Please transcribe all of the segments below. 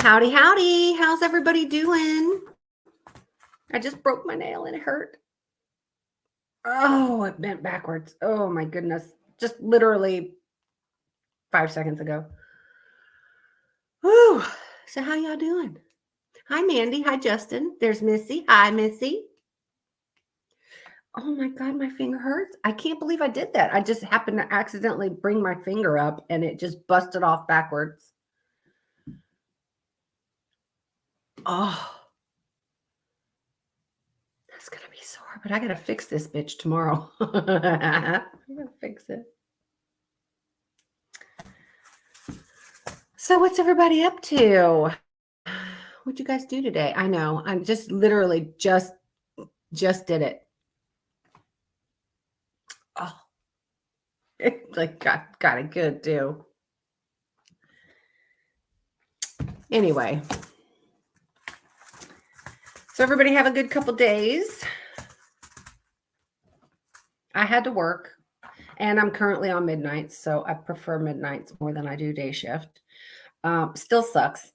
Howdy, howdy. How's everybody doing? I just broke my nail and it hurt. Oh, it bent backwards. Oh my goodness. Just literally 5 seconds ago. Whew. So how y'all doing? Hi, Mandy. Hi, Justin. There's Missy. Hi, Missy. Oh my God, my finger hurts. I can't believe I did that. I just happened to accidentally bring my finger up and it just busted off backwards. Oh, that's going to be sore, but I got to fix this bitch tomorrow. I'm going to fix it. So what's everybody up to? What'd you guys do today? I know. I'm just literally just did it. Oh, it like got it good too. Anyway. So everybody have a good couple days. I had to work and I'm currently on midnights. So I prefer midnights more than I do day shift. Still sucks.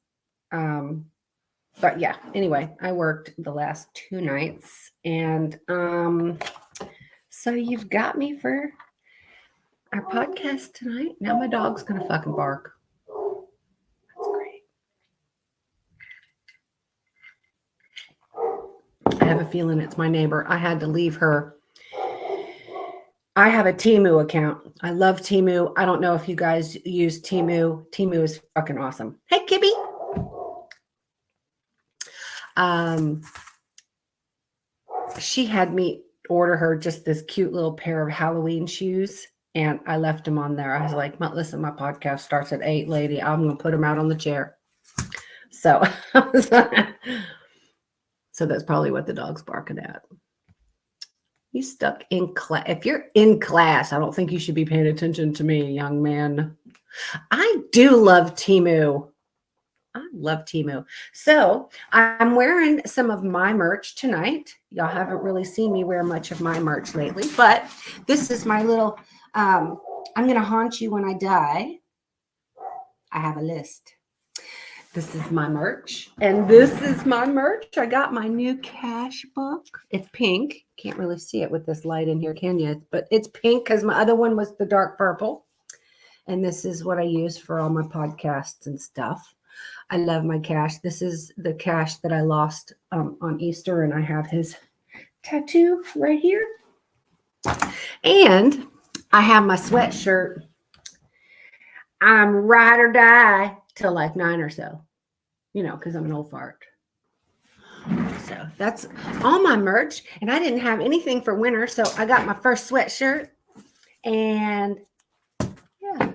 But yeah, anyway, I worked the last 2 nights and so you've got me for our podcast tonight. Now my dog's gonna fucking bark. That's great. I have a feeling it's my neighbor. I had to leave her. I have a Temu account. I love Temu. I don't know if you guys use Temu. Temu is fucking awesome. Hey, Kibby. She had me order her just this cute little pair of Halloween shoes, and I left them on there. I was like, listen, my podcast starts at 8, lady. I'm going to put them out on the chair. So, so that's probably what the dog's barking at. You stuck in class. If you're in class, I don't think you should be paying attention to me, young man. I do love Temu. I love Temu. So I'm wearing some of my merch tonight. Y'all haven't really seen me wear much of my merch lately, but this is my little, I'm going to haunt you when I die. I have a list. This is my merch, and this is my merch. I got my new cash book. It's pink. Can't really see it with this light in here, can you? But it's pink because my other one was the dark purple. And this is what I use for all my podcasts and stuff. I love my Cash. This is the Cash that I lost on Easter, and I have his tattoo right here. And I have my sweatshirt. I'm ride or die till like 9 or so, because I'm an old fart. So that's all my merch. And I didn't have anything for winter, so I got my first sweatshirt. And yeah.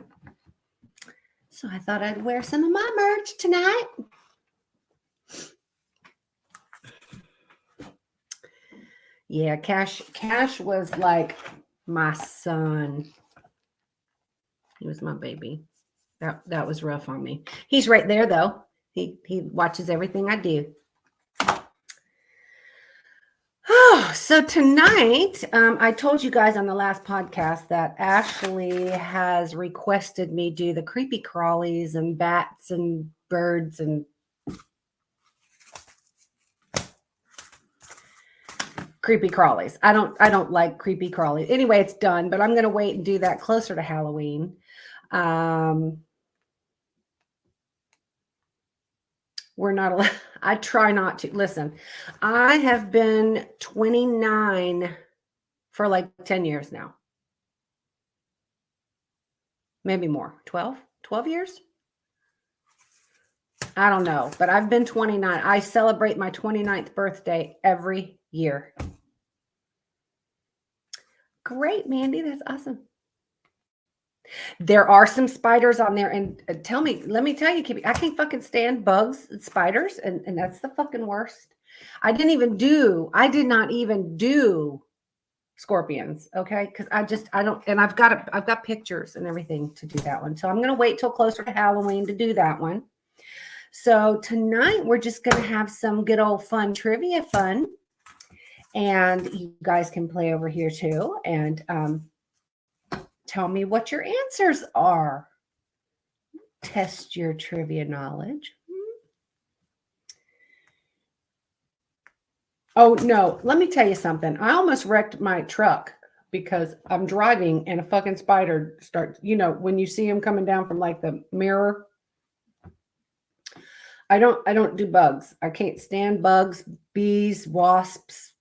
So I thought I'd wear some of my merch tonight. Yeah, Cash was like my son. He was my baby. That was rough on me. He's right there though. He watches everything I do. Oh, so tonight, I told you guys on the last podcast that Ashley has requested me do the creepy crawlies and bats and birds and creepy crawlies. I don't like creepy crawlies. Anyway, it's done, but I'm going to wait and do that closer to Halloween. We're not allowed. I try not to. Listen, I have been 29 for like 10 years now. Maybe more. 12 years? I don't know, but I've been 29. I celebrate my 29th birthday every year. Great, Mandy. That's awesome. There are some spiders on there. And let me tell you, Kibby, I can't fucking stand bugs and spiders. And that's the fucking worst. I did not even do scorpions. Okay. Cause I don't, and I've got pictures and everything to do that one. So I'm going to wait till closer to Halloween to do that one. So tonight we're just going to have some good old fun trivia fun. And you guys can play over here too. And, tell me what your answers are. Test your trivia knowledge. Oh, no. Let me tell you something. I almost wrecked my truck because I'm driving and a fucking spider starts, when you see him coming down from like the mirror. I don't do bugs. I can't stand bugs, bees, wasps.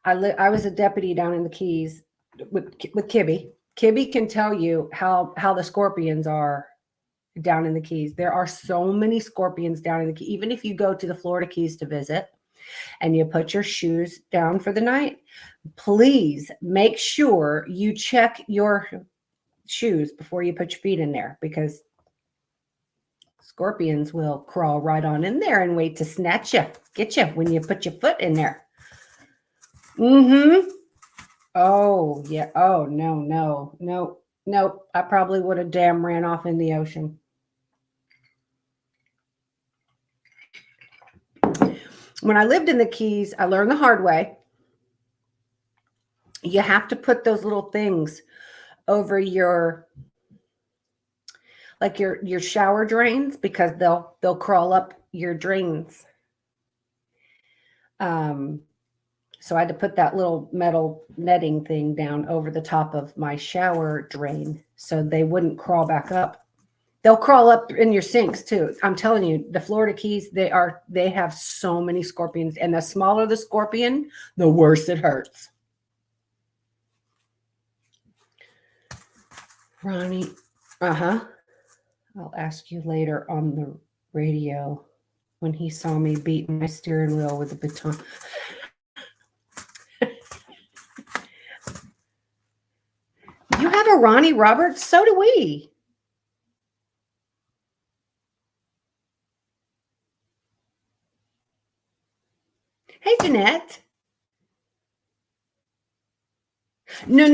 I was a deputy down in the Keys with Kibby. Kibby can tell you how the scorpions are down in the Keys. There are so many scorpions down in the Keys. Even if you go to the Florida Keys to visit and you put your shoes down for the night, please make sure you check your shoes before you put your feet in there, because scorpions will crawl right on in there and wait to snatch you, get you when you put your foot in there. Mm-hmm. Oh, yeah. Oh, no. I probably would have damn ran off in the ocean. When I lived in the Keys, I learned the hard way. You have to put those little things over your shower drains, because they'll crawl up your drains. So I had to put that little metal netting thing down over the top of my shower drain so they wouldn't crawl back up. They'll crawl up in your sinks too. I'm telling you, the Florida Keys, they have so many scorpions, and the smaller the scorpion, the worse it hurts. Ronnie, I'll ask you later on the radio when he saw me beat my steering wheel with a baton. You have a Ronnie Roberts? So do we. Hey, Jeanette. No.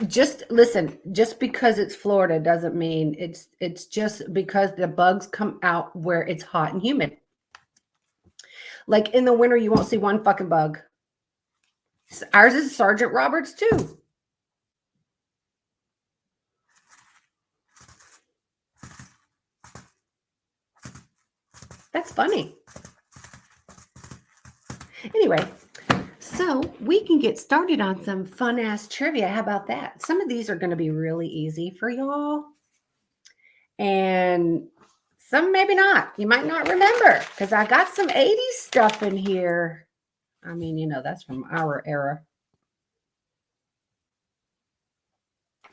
Just listen, just because it's Florida doesn't mean it's just because the bugs come out where it's hot and humid. Like in the winter, you won't see one fucking bug. Ours is Sergeant Roberts too. That's funny. Anyway, so we can get started on some fun ass trivia. How about that? Some of these are going to be really easy for y'all, and some maybe not. You might not remember, because I got some 80s stuff in here. I mean, that's from our era.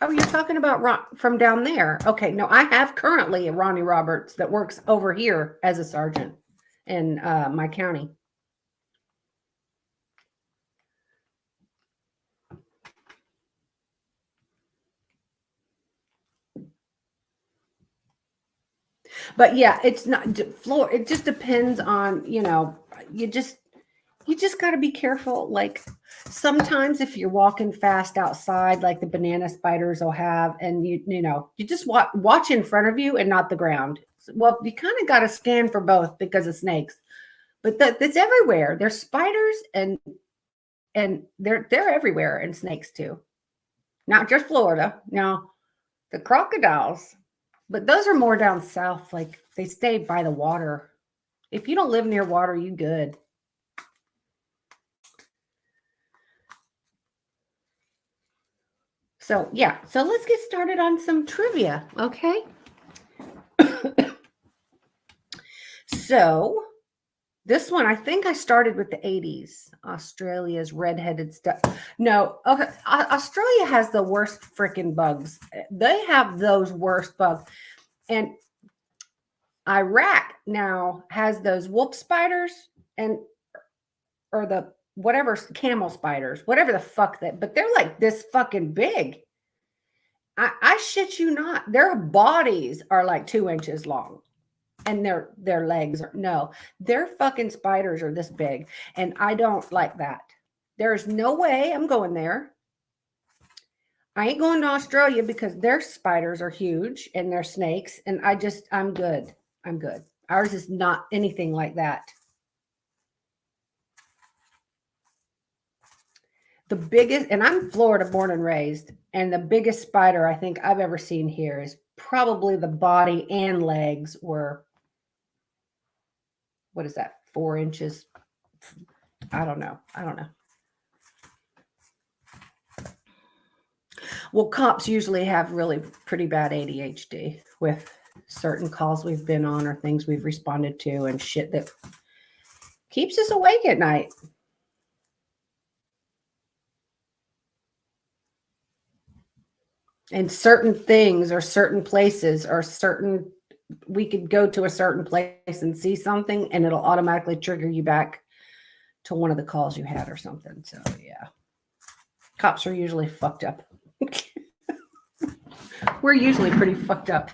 Oh, you're talking about from down there. Okay, no, I have currently a Ronnie Roberts that works over here as a sergeant in my county. But yeah, it's not floor. It just depends on, you just got to be careful. Like sometimes if you're walking fast outside, like the banana spiders will have, and you just watch in front of you and not the ground. Well, you kind of got to scan for both because of snakes, but that's everywhere. There's spiders and they're everywhere, and snakes too. Not just Florida. No, the crocodiles. But those are more down south. Like they stay by the water. If you don't live near water, you good. So yeah. So let's get started on some trivia. Okay. So this one, I think I started with the 80s. Australia's redheaded stuff. No, okay. Australia has the worst freaking bugs. They have those worst bugs. And Iraq now has those wolf spiders and or the whatever camel spiders, whatever the fuck that, but they're like this fucking big. I shit you not. Their bodies are like 2 inches long. And their legs are no, their fucking spiders are this big. And I don't like that. There's no way I'm going there. I ain't going to Australia because their spiders are huge and their snakes. And I'm good. I'm good. Ours is not anything like that. The biggest, and I'm Florida born and raised, and the biggest spider I think I've ever seen here is probably the body and legs were, what is that, 4 inches? I don't know. Well, cops usually have really pretty bad ADHD with certain calls we've been on or things we've responded to and shit that keeps us awake at night. And certain things or certain places or we could go to a certain place and see something and it'll automatically trigger you back to one of the calls you had or something. So yeah, cops are usually fucked up. We're usually pretty fucked up.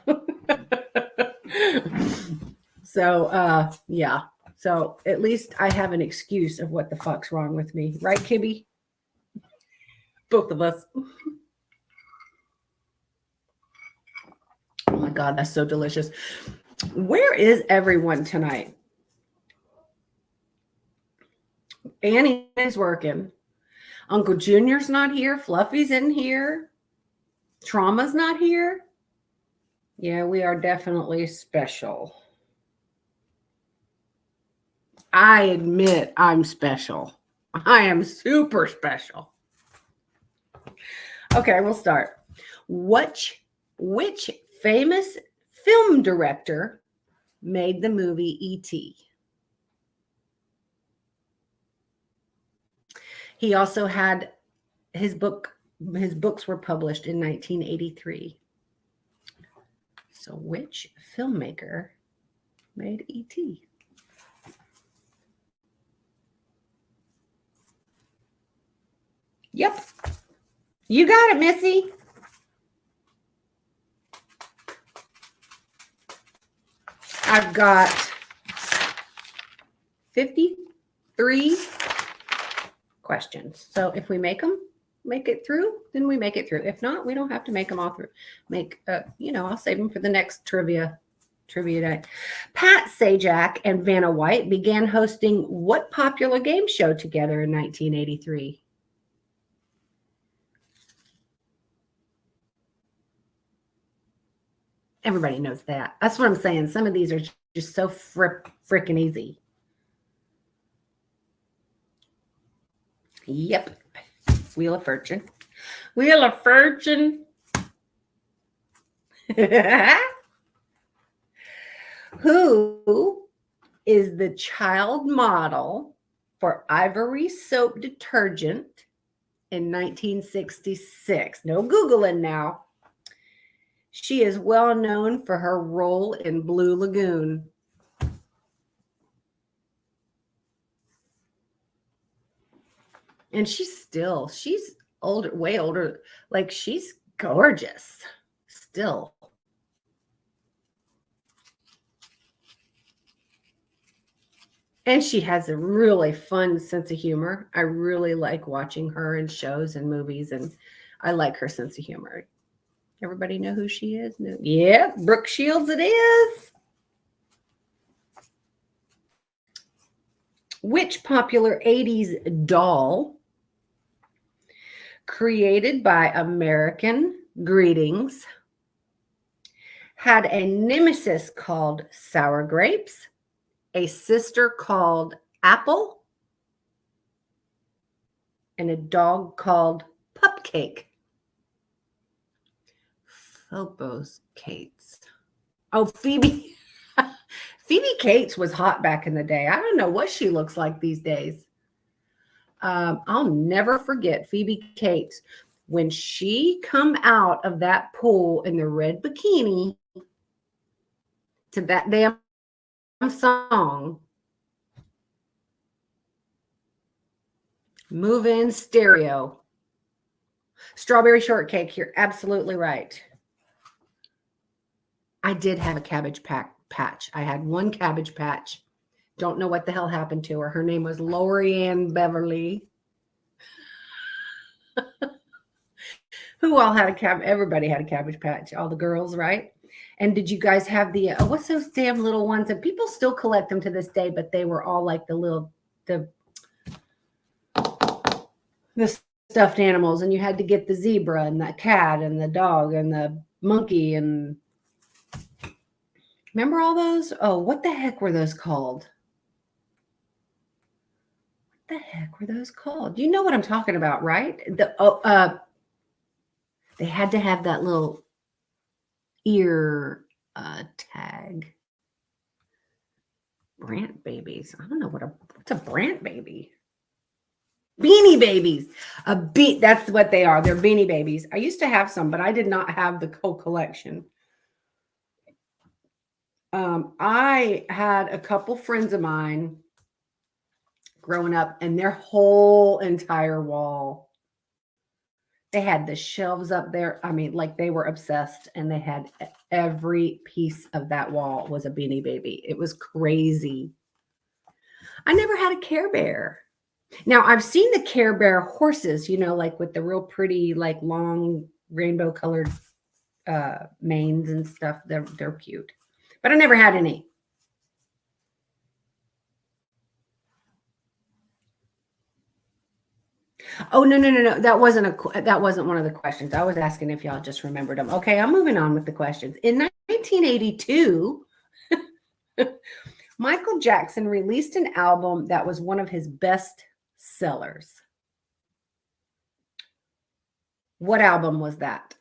So yeah. So at least I have an excuse of what the fuck's wrong with me. Right, Kibby? Both of us. Oh my God, that's so delicious. Where is everyone tonight? Annie is working. Uncle Junior's not here. Fluffy's in here. Trauma's not here. Yeah, we are definitely special. I admit I'm special. I am super special. Okay, we'll start. Which famous film director made the movie E.T.? He also had his books were published in 1983. So which filmmaker made E.T.? Yep. You got it, Missy. I've got 53 questions. So if we make it through, then we make it through. If not, we don't have to make them all through. I'll save them for the next trivia day. Pat Sajak and Vanna White began hosting what popular game show together in 1983? Everybody knows that. That's what I'm saying. Some of these are just so freaking easy. Yep. Wheel of Fortune. Wheel of Fortune. Who is the child model for Ivory soap detergent in 1966? No Googling now. She is well known for her role in Blue Lagoon. And she's older, way older. Like, she's gorgeous still. And she has a really fun sense of humor. I really like watching her in shows and movies, and I like her sense of humor. Everybody know who she is? No. Yeah, Brooke Shields it is. Which popular 80s doll created by American Greetings had a nemesis called Sour Grapes, a sister called Apple, and a dog called Pupcake? Phobos Cates. Oh, Phoebe. Phoebe Cates was hot back in the day. I don't know what she looks like these days. I'll never forget Phoebe Cates when she come out of that pool in the red bikini to that damn song. Move in stereo. Strawberry shortcake. You're absolutely right. I did have a cabbage patch. I had one cabbage patch. Don't know what the hell happened to her. Her name was Lorianne Beverly. Who all had everybody had a cabbage patch. All the girls, right? And did you guys have the, what's those damn little ones? And people still collect them to this day, but they were all like the stuffed animals. And you had to get the zebra and the cat and the dog and the monkey. And remember all those? Oh, what the heck were those called? What the heck were those called? You know what I'm talking about, right? They had to have that little ear tag. Brant babies. I don't know what's a Brant baby. Beanie Babies. That's what they are. They're Beanie Babies. I used to have some, but I did not have the whole collection. I had a couple friends of mine growing up, and their whole entire wall, they had the shelves up there. I mean, like they were obsessed, and they had every piece of that wall was a Beanie Baby. It was crazy. I never had a Care Bear. Now, I've seen the Care Bear horses, like with the real pretty, like long rainbow colored manes and stuff. They're cute, but I never had any. Oh, no. That wasn't one of the questions. I was asking if y'all just remembered them. Okay, I'm moving on with the questions. In 1982, Michael Jackson released an album that was one of his best sellers. What album was that?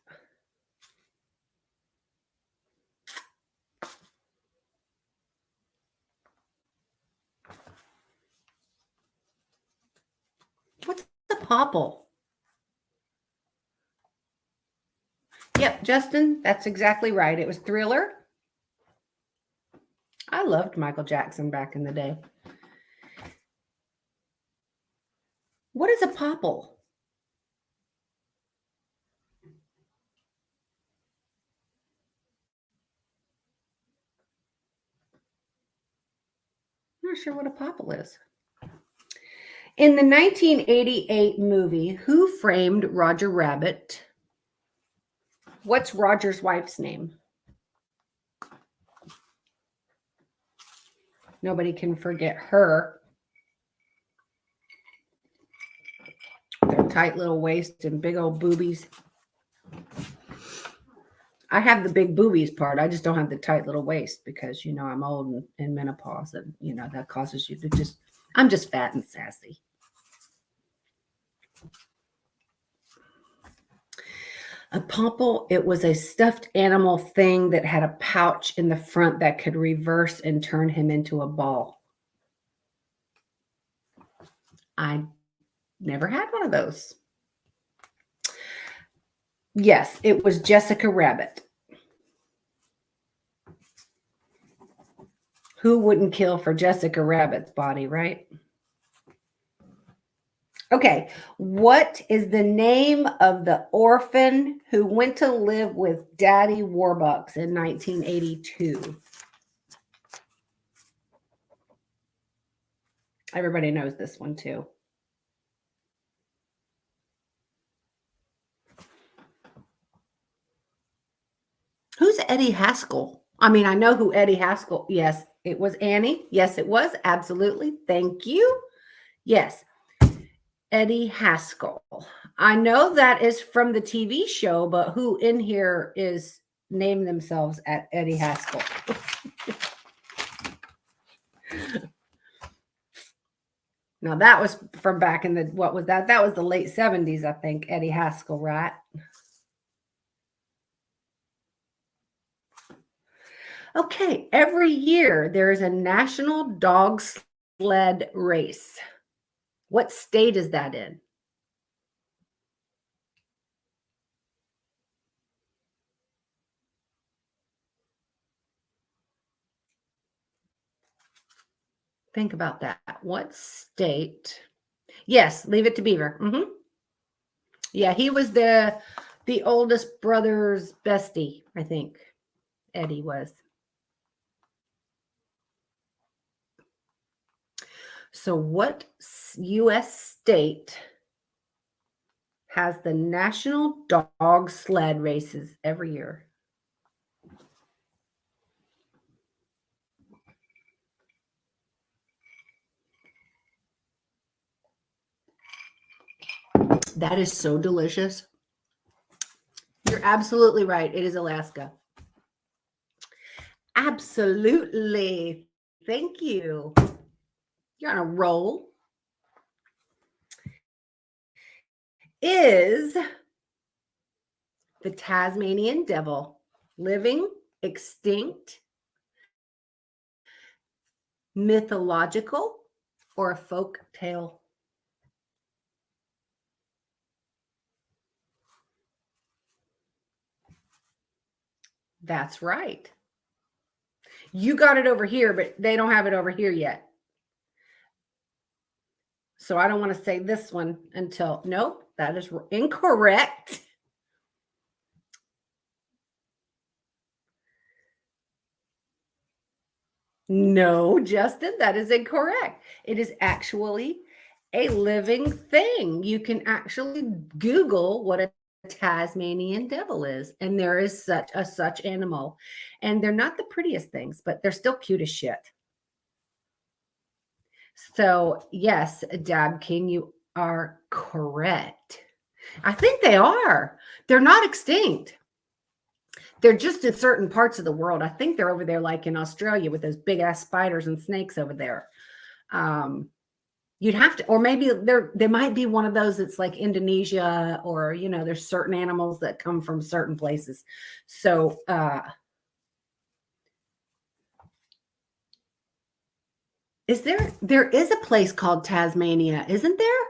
What's the popple? Yep, Justin, that's exactly right. It was Thriller. I loved Michael Jackson back in the day. What is a popple? I'm not sure what a popple is. In the 1988 movie, Who Framed Roger Rabbit? What's Roger's wife's name? Nobody can forget her. Their tight little waist and big old boobies. I have the big boobies part. I just don't have the tight little waist because, I'm old and in menopause, and, that causes you to I'm just fat and sassy. A popple, it was a stuffed animal thing that had a pouch in the front that could reverse and turn him into a ball. I never had one of those. Yes, it was Jessica Rabbit. Who wouldn't kill for Jessica Rabbit's body, right? Okay, what is the name of the orphan who went to live with Daddy Warbucks in 1982? Everybody knows this one too. Who's Eddie Haskell? I mean, I know who Eddie Haskell. Yes, it was Annie. Yes, it was. Absolutely. Thank you. Yes. Eddie Haskell. I know that is from the TV show, but who in here is named themselves at Eddie Haskell? Now that was from back in the, what was that? That was the late 70s, I think, Eddie Haskell, right? Okay, every year there is a national dog sled race. What state is that in? Think about that. What state? Yes, Leave It to Beaver. Yeah, he was the oldest brother's bestie, I think. Eddie was. So what US state has the national dog sled races every year? That is so delicious. You're absolutely right. It is Alaska. Absolutely. Thank you. You're on a roll. Is the Tasmanian devil living, extinct, mythological, or a folk tale? That's right. You got it over here, but they don't have it over here yet. So I don't want to say this one until, nope, that is incorrect. No, Justin, that is incorrect. It is actually a living thing. You can actually Google what a Tasmanian devil is, and there is such animal. And they're not the prettiest things, but they're still cute as shit. So, yes, Dab King, you are correct. I think they are. They're not extinct. They're just in certain parts of the world. I think they're over there, like in Australia, with those big ass spiders and snakes over there. You'd have to, or maybe there might be one of those that's like Indonesia, or there's certain animals that come from certain places. So there is a place called Tasmania, isn't there?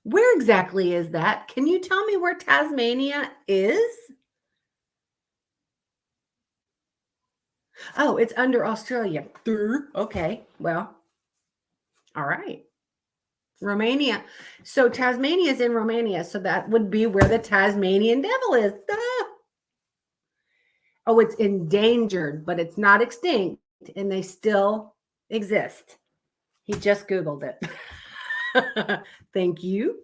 Where exactly is that? Can you tell me where Tasmania is? Oh, it's under Australia. Okay, well, all right. Romania. So Tasmania is in Romania. So that would be where the Tasmanian devil is. Oh, it's endangered, but it's not extinct, and they still exist. He just Googled it. Thank you.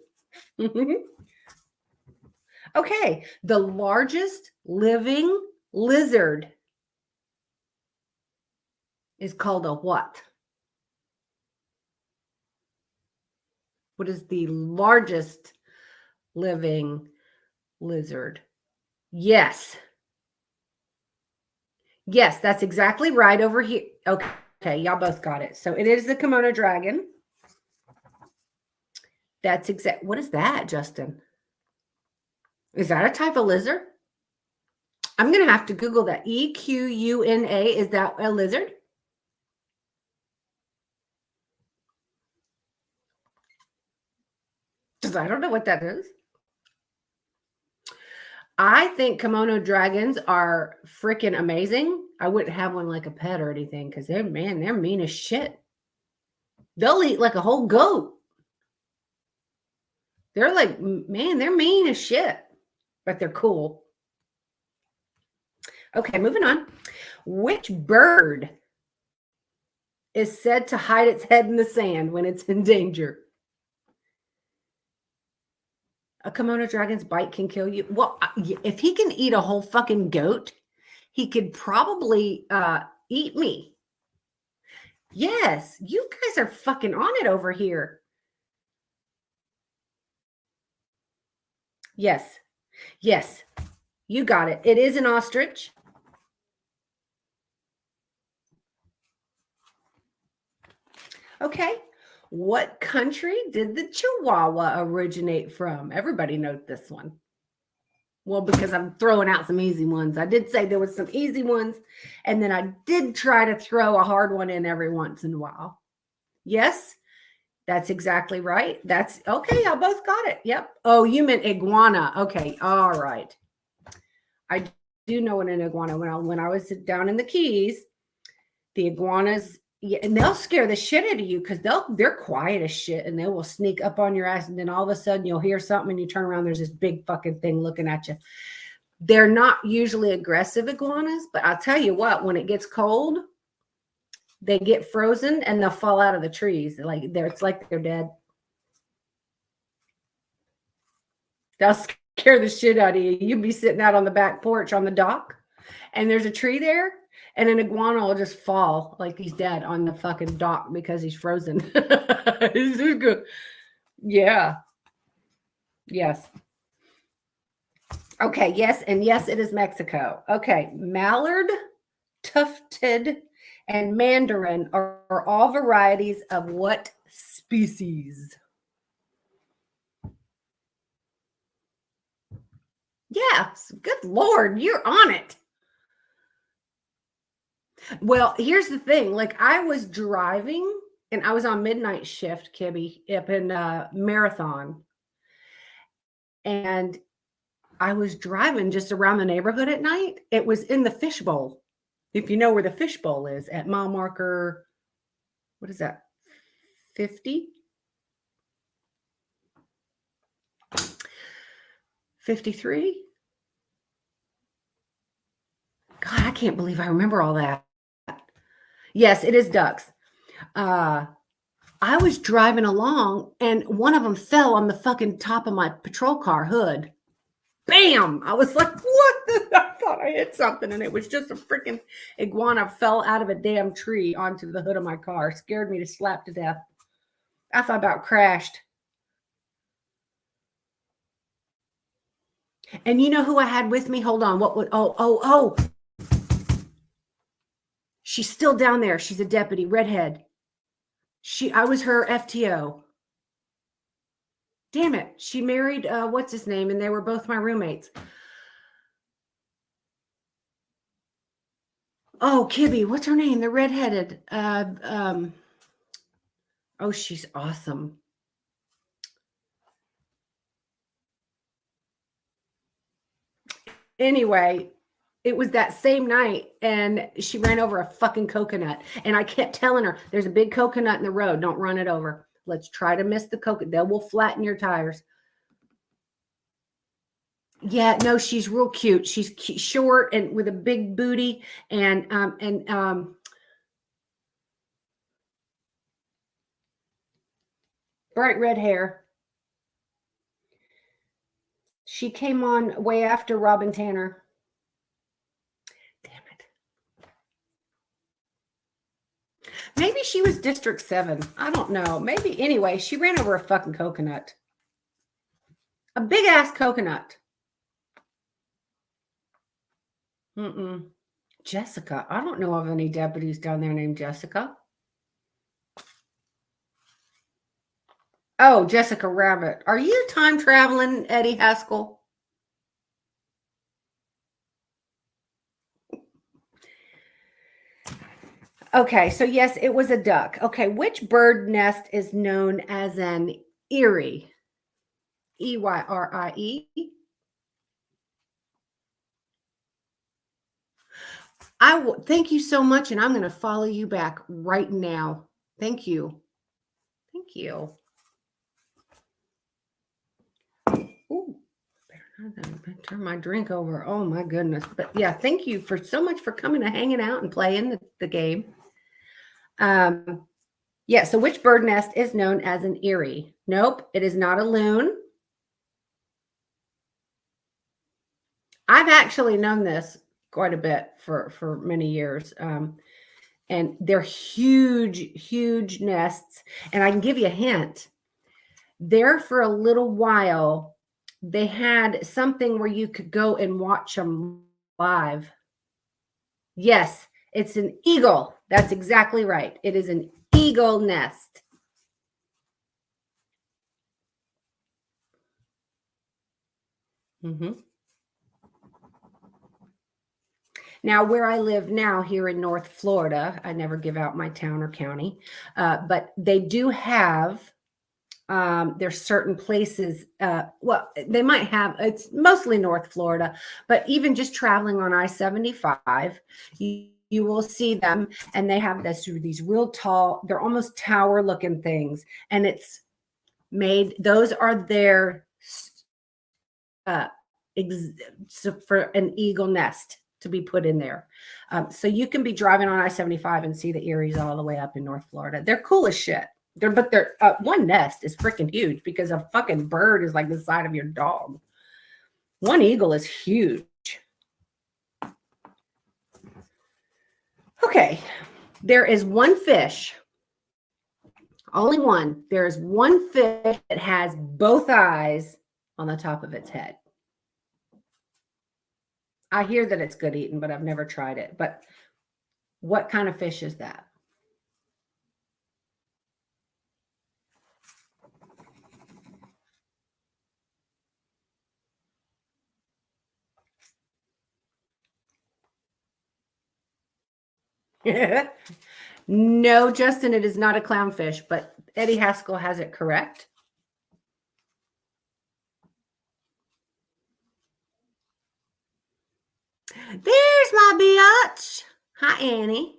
Okay. The largest living lizard is called a what? What is the largest living lizard? Yes. Yes, that's exactly right over here. Okay, y'all both got it. So it is the Komodo dragon. That's exact. What is that, Justin? Is that a type of lizard? I'm going to have to Google that. EQUNA. Is that a lizard? Because I don't know what that is. I think Komodo dragons are freaking amazing. I wouldn't have one like a pet or anything because they're mean as shit. They'll eat like a whole goat. They're like, man, they're mean as shit, but they're cool. Okay, moving on. Which bird is said to hide its head in the sand when it's in danger? A Komodo dragon's bite can kill you. Well, if he can eat a whole fucking goat, he could probably eat me. Yes, you guys are fucking on it over here. Yes. Yes. You got it. It is an ostrich. Okay. What country did the Chihuahua originate from? Everybody knows this one. Well, because I'm throwing out some easy ones. I did say there was some easy ones, and then I did try to throw a hard one in every once in a while. Yes, that's exactly right. That's okay. I both got it. Yep. Oh, you meant iguana. Okay. All right. I do know what an iguana. When I was down in the Keys, the iguanas, yeah, and they'll scare the shit out of you because they're quiet as shit, and they will sneak up on your ass, and then all of a sudden you'll hear something and you turn around, there's this big fucking thing looking at you. They're not usually aggressive iguanas, but I'll tell you what, when it gets cold, they get frozen and they'll fall out of the trees. It's like they're dead. They'll scare the shit out of you. You'd be sitting out on the back porch on the dock, and there's a tree there, and an iguana will just fall like he's dead on the fucking dock because he's frozen. This is good. Yeah. Yes. Okay. Yes. And yes, it is Mexico. Okay. Mallard, tufted, and mandarin are all varieties of what species? Yes. Good Lord. You're on it. Well, here's the thing. Like, I was driving and I was on midnight shift, Kibby, up in Marathon. And I was driving just around the neighborhood at night. It was in the fishbowl. If you know where the fishbowl is, at mile marker, what is that? 50? 53? God, I can't believe I remember all that. Yes, it is ducks. I was driving along and one of them fell on the fucking top of my patrol car hood. Bam! I was like, what? I thought I hit something, and it was just a freaking iguana fell out of a damn tree onto the hood of my car. Scared me to slap to death. I thought about crashed. And you know who I had with me? Hold on. What would oh. She's still down there. She's a deputy, redhead. I was her FTO. Damn it. She married what's his name, and they were both my roommates. Oh, Kibby, what's her name? The redheaded. Oh, she's awesome. Anyway, it was that same night, and she ran over a fucking coconut. And I kept telling her, there's a big coconut in the road. Don't run it over. Let's try to miss the coconut. They will flatten your tires. Yeah, no, she's real cute. She's short and with a big booty and bright red hair. She came on way after Robin Tanner. Damn it. Maybe she was District 7. I don't know. Maybe. Anyway, she ran over a fucking coconut. A big ass coconut. Jessica. I don't know of any deputies down there named Jessica. Oh, Jessica Rabbit. Are you time traveling, Eddie Haskell? Okay, so yes, it was a duck. Okay, which bird nest is known as an eyrie? Eyrie. I will thank you so much, and I'm going to follow you back right now. Thank you. Thank you. Ooh, better turn my drink over. Oh my goodness. But yeah, thank you for so much for coming and hanging out and playing the game. Yeah, so which bird nest is known as an eyrie? Nope, it is not a loon. I've actually known this quite a bit for many years. And they're huge nests. And I can give you a hint. There for a little while, they had something where you could go and watch them live. Yes, it's an eagle. That's exactly right. It is an eagle nest. Now, where I live now here in North Florida, I never give out my town or county, but they do have, there's certain places, well, they might have, it's mostly North Florida, but even just traveling on I-75, you will see them, and they have these real tall, they're almost tower looking things, and it's made, those are their for an eagle nest to be put in there. So you can be driving on I-75 and see the Eries all the way up in North Florida. They're cool as shit. But their one nest is freaking huge because a fucking bird is like the size of your dog. One eagle is huge. Okay, there is one fish, only one. There is one fish that has both eyes on the top of its head. I hear that it's good eating, but I've never tried it. But what kind of fish is that? No, Justin, it is not a clownfish, but Eddie Haskell has it correct. There's my biatch. Hi, Annie.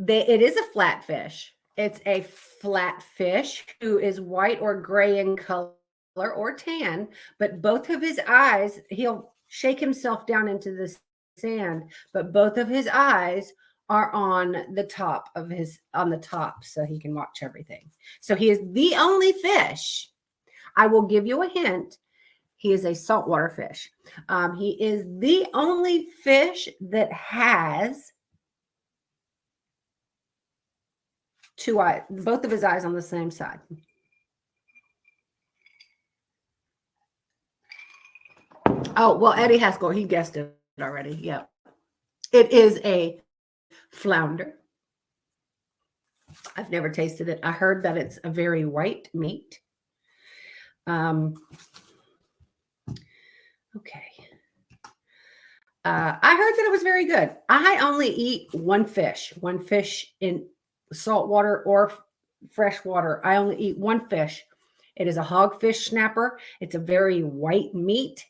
It is a flatfish. It's a flatfish who is white or gray in color or tan, but both of his eyes, he'll shake himself down into the sand, but both of his eyes are on the top, so he can watch everything. So he is the only fish. I will give you a hint. He is a saltwater fish. He is the only fish that has two eyes, both of his eyes on the same side. Oh, well, Eddie Haskell, he guessed it already. Yeah. It is a flounder. I've never tasted it. I heard that it's a very white meat. Okay. I heard that it was very good. I only eat one fish in saltwater or freshwater. I only eat one fish. It is a hogfish snapper. It's a very white meat.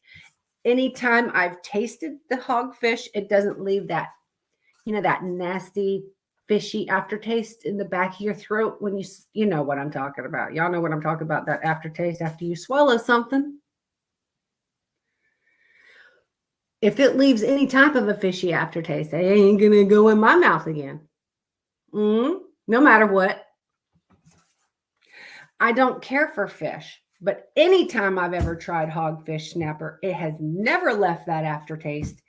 Anytime I've tasted the hogfish, it doesn't leave that, that nasty fishy aftertaste in the back of your throat when you know what I'm talking about. Y'all know what I'm talking about, that aftertaste after you swallow something. If it leaves any type of a fishy aftertaste, it ain't going to go in my mouth again. No matter what. I don't care for fish, but anytime I've ever tried hogfish snapper, it has never left that aftertaste,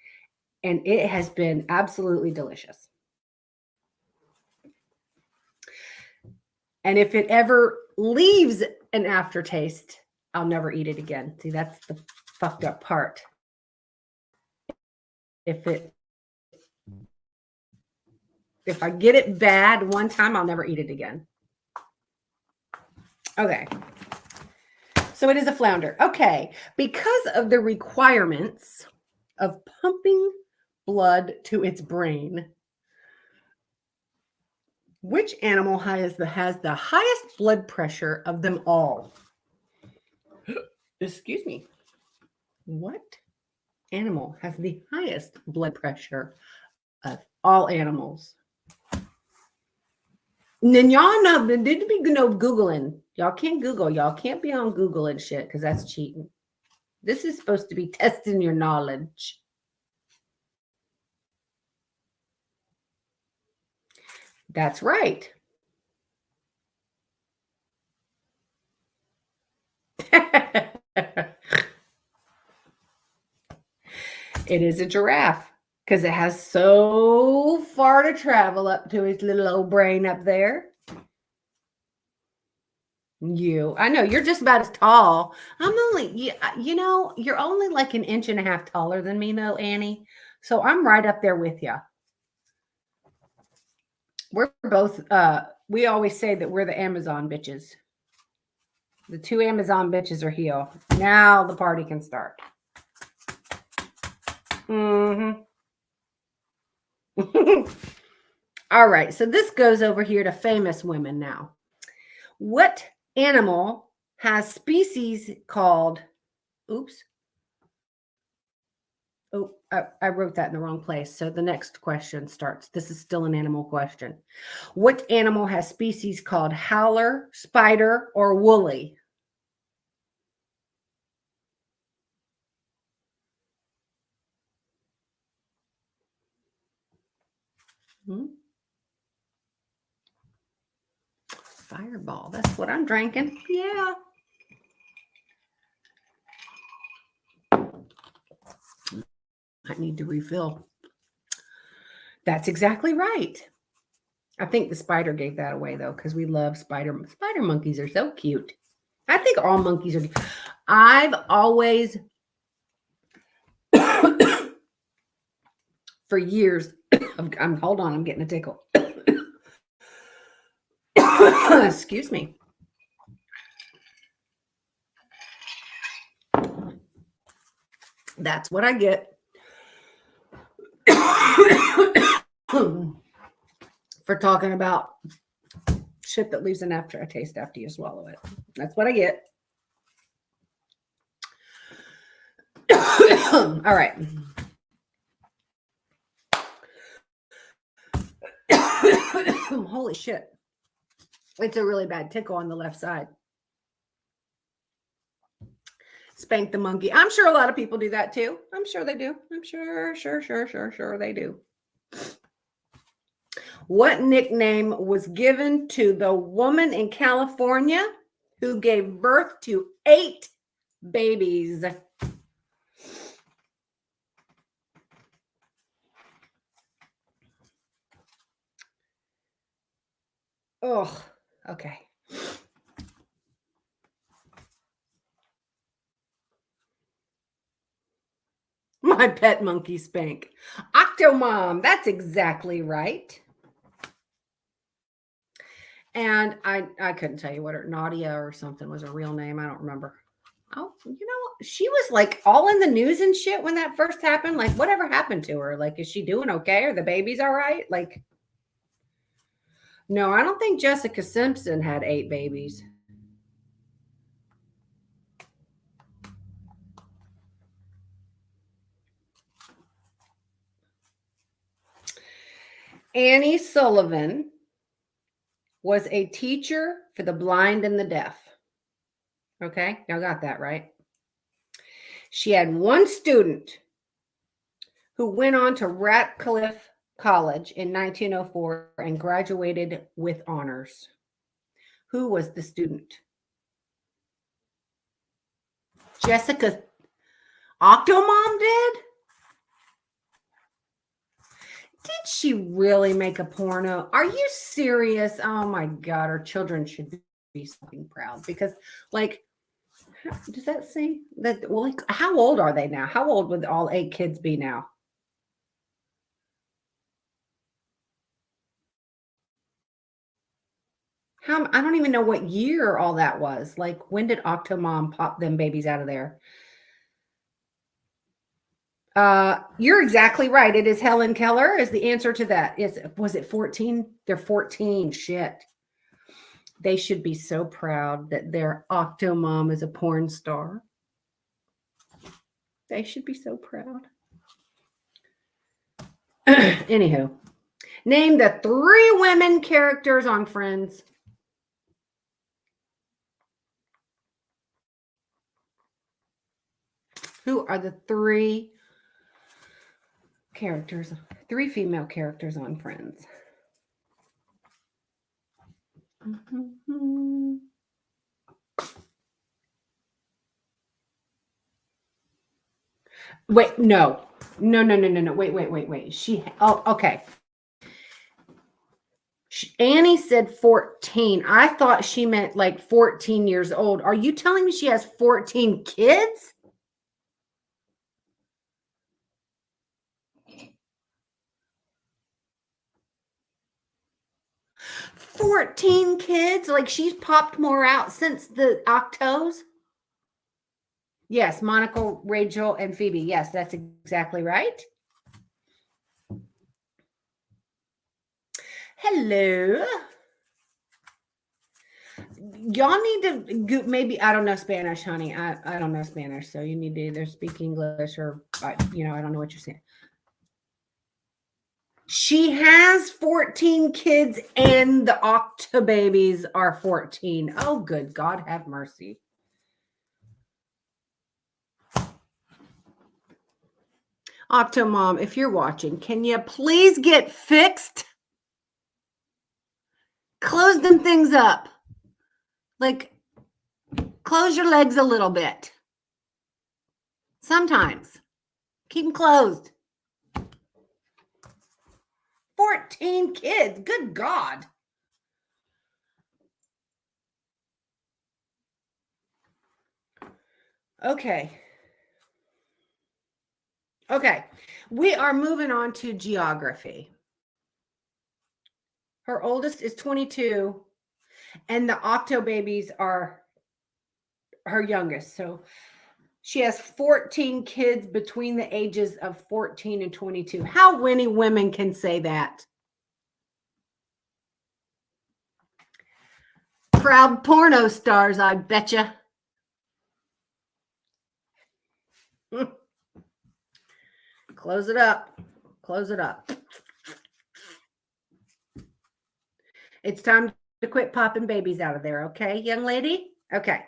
and it has been absolutely delicious. And if it ever leaves an aftertaste, I'll never eat it again. See, that's the fucked up part. If I get it bad one time, I'll never eat it again. Okay. So it is a flounder. Okay. Because of the requirements of pumping blood to its brain, which animal has the highest blood pressure of them all? Excuse me. What animal has the highest blood pressure of all animals? And then y'all know, there did be Googling. Y'all can't Google. Y'all can't be on Google and shit because that's cheating. This is supposed to be testing your knowledge. That's right. It is a giraffe because it has so far to travel up to its little old brain up there. I know you're just about as tall. I'm only, you're only like an inch and a half taller than me, though, Annie. So I'm right up there with you. We're both, we always say that we're the Amazon bitches. The two Amazon bitches are here. Now the party can start. Mm-hmm. All right, so this goes over here to famous women now. What animal has species called, oops. Oh, I wrote that in the wrong place. So the next question starts. This is still an animal question. What animal has species called howler, spider, or woolly? Hmm? Fireball. That's what I'm drinking. Yeah. I need to refill. That's exactly right. I think the spider gave that away though, because we love spider. Spider monkeys are so cute. I think all monkeys are. I've always, for years, hold on, I'm getting a tickle. Excuse me. That's what I get for talking about shit that leaves an aftertaste after you swallow it. That's what I get. All right. Holy shit. It's a really bad tickle on the left side. Spank the monkey. I'm sure a lot of people do that too. I'm sure they do. I'm sure they do. What nickname was given to the woman in California who gave birth to 8 babies? Oh, okay. My pet monkey Spank. Octomom. That's exactly right. And I couldn't tell you what her Nadia or something was her real name. I don't remember. Oh, she was like all in the news and shit when that first happened. Like, whatever happened to her? Like, is she doing okay? Are the babies all right? Like, no, I don't think Jessica Simpson had 8 babies. Annie Sullivan was a teacher for the blind and the deaf. Okay, y'all got that right. She had one student who went on to Ratcliffe College in 1904 and graduated with honors. Who was the student? Jessica Octomom did? Did she really make a porno? Are you serious? Oh my God, our children should be something proud because, like, does that say that? Well, like, how old are they now? How old would all 8 kids be now? I don't even know what year all that was. Like, when did Octomom pop them babies out of there? You're exactly right. It is Helen Keller is the answer to that. Was it 14? They're 14. Shit. They should be so proud that their Octomom is a porn star. They should be so proud. Anywho, name the 3 women characters on Friends. Who are the 3 characters, 3 female characters on Friends? Mm-hmm. Wait, no. Wait. Okay. Annie said 14. I thought she meant like 14 years old. Are you telling me she has 14 kids? $14 kids? Like, she's popped more out since the Octos? Yes, Monica, Rachel, and Phoebe. Yes, that's exactly right. Hello. Y'all need to go, maybe I don't know Spanish, honey. I don't know Spanish, so you need to either speak English or I don't know what you're saying. She has 14 kids, and the Octobabies are 14. Oh, good God, have mercy. Octomom, if you're watching, can you please get fixed? Close them things up. Like, close your legs a little bit. Sometimes. Keep them closed. 14 kids. Good God. Okay. Okay. We are moving on to geography. Her oldest is 22, and the Octobabies are her youngest. So she has 14 kids between the ages of 14 and 22. How many women can say that? Proud porno stars, I betcha. Close it up. Close it up. It's time to quit popping babies out of there, okay, young lady? Okay.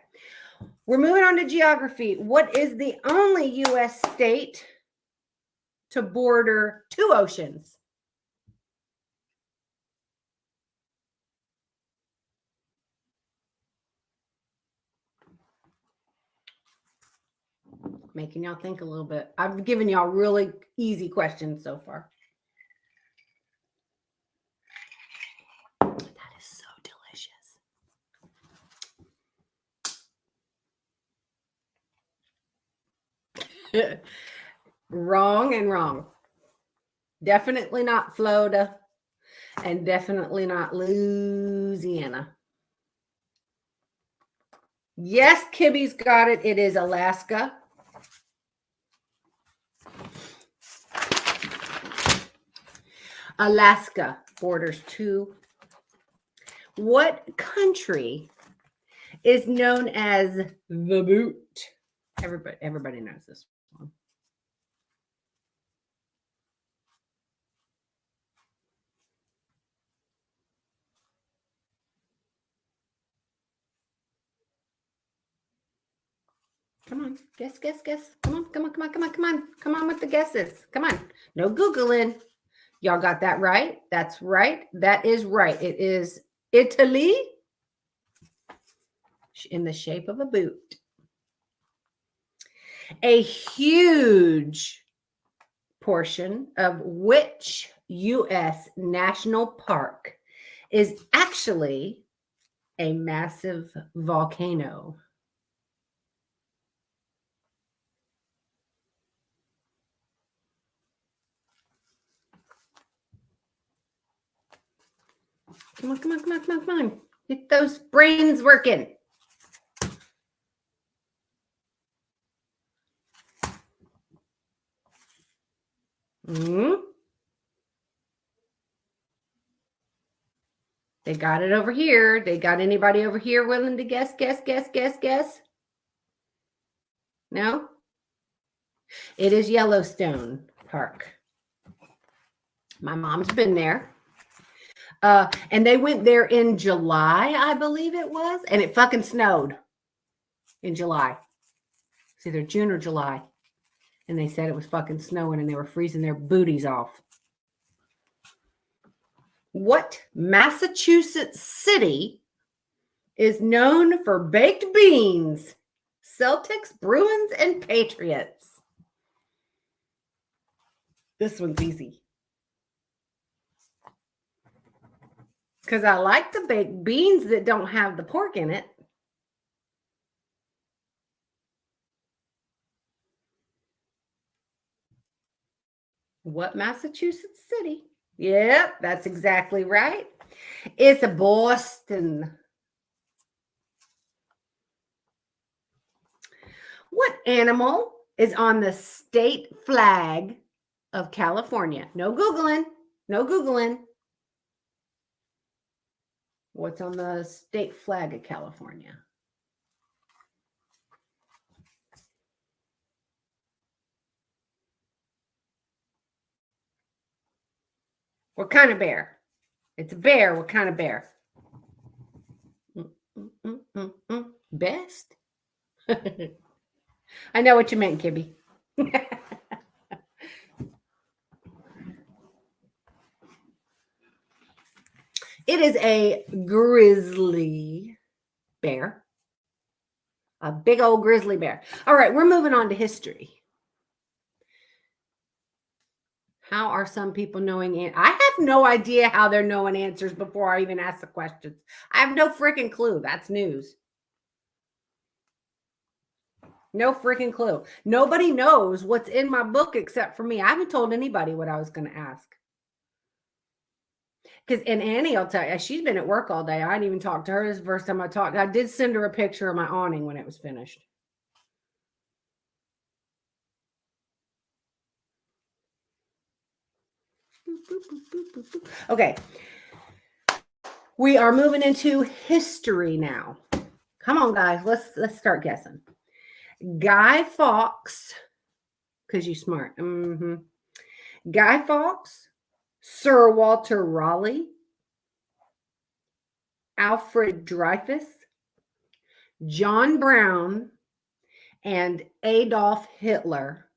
We're moving on to geography. What is the only U.S. state to border 2 oceans? Making y'all think a little bit. I've given y'all really easy questions so far. That is so delicious. Wrong and wrong. Definitely not Florida and definitely not Louisiana. Yes, Kibby's got it. It is Alaska. Alaska borders 2. What country is known as the boot? Everybody knows this one. Come on, guess. Come on with the guesses. Come on. No Googling. Y'all got that right? That's right. That is right. It is Italy in the shape of a boot. A huge portion of which U.S. national park is actually a massive volcano? Come on. Get those brains working. They got it over here. They got anybody over here willing to guess? No? It is Yellowstone Park. My mom's been there. And they went there in July, I believe it was, and it fucking snowed in July. It's either June or July. And they said it was fucking snowing and they were freezing their booties off. What Massachusetts city is known for baked beans, Celtics, Bruins, and Patriots? This one's easy. Because I like the baked beans that don't have the pork in it. What Massachusetts city? Yep, that's exactly right. It's a Boston. What animal is on the state flag of California? No Googling. No Googling. What's on the state flag of California? What kind of bear? It's a bear. What kind of bear? Best. I know what you meant, Kibby. It is a grizzly bear. A big old grizzly bear. All right, we're moving on to history. How are some people knowing? I have no idea how they're knowing answers before I even ask the questions. I have no freaking clue. That's news. No freaking clue. Nobody knows what's in my book except for me. I haven't told anybody what I was going to ask. And Annie, I'll tell you, she's been at work all day. I didn't even talk to her. This is the first time I talked. I did send her a picture of my awning when it was finished. Okay. We are moving into history now. Come on, guys. Let's start guessing. Guy Fawkes, because you're smart. Guy Fawkes, Sir Walter Raleigh, Alfred Dreyfus, John Brown, and Adolf Hitler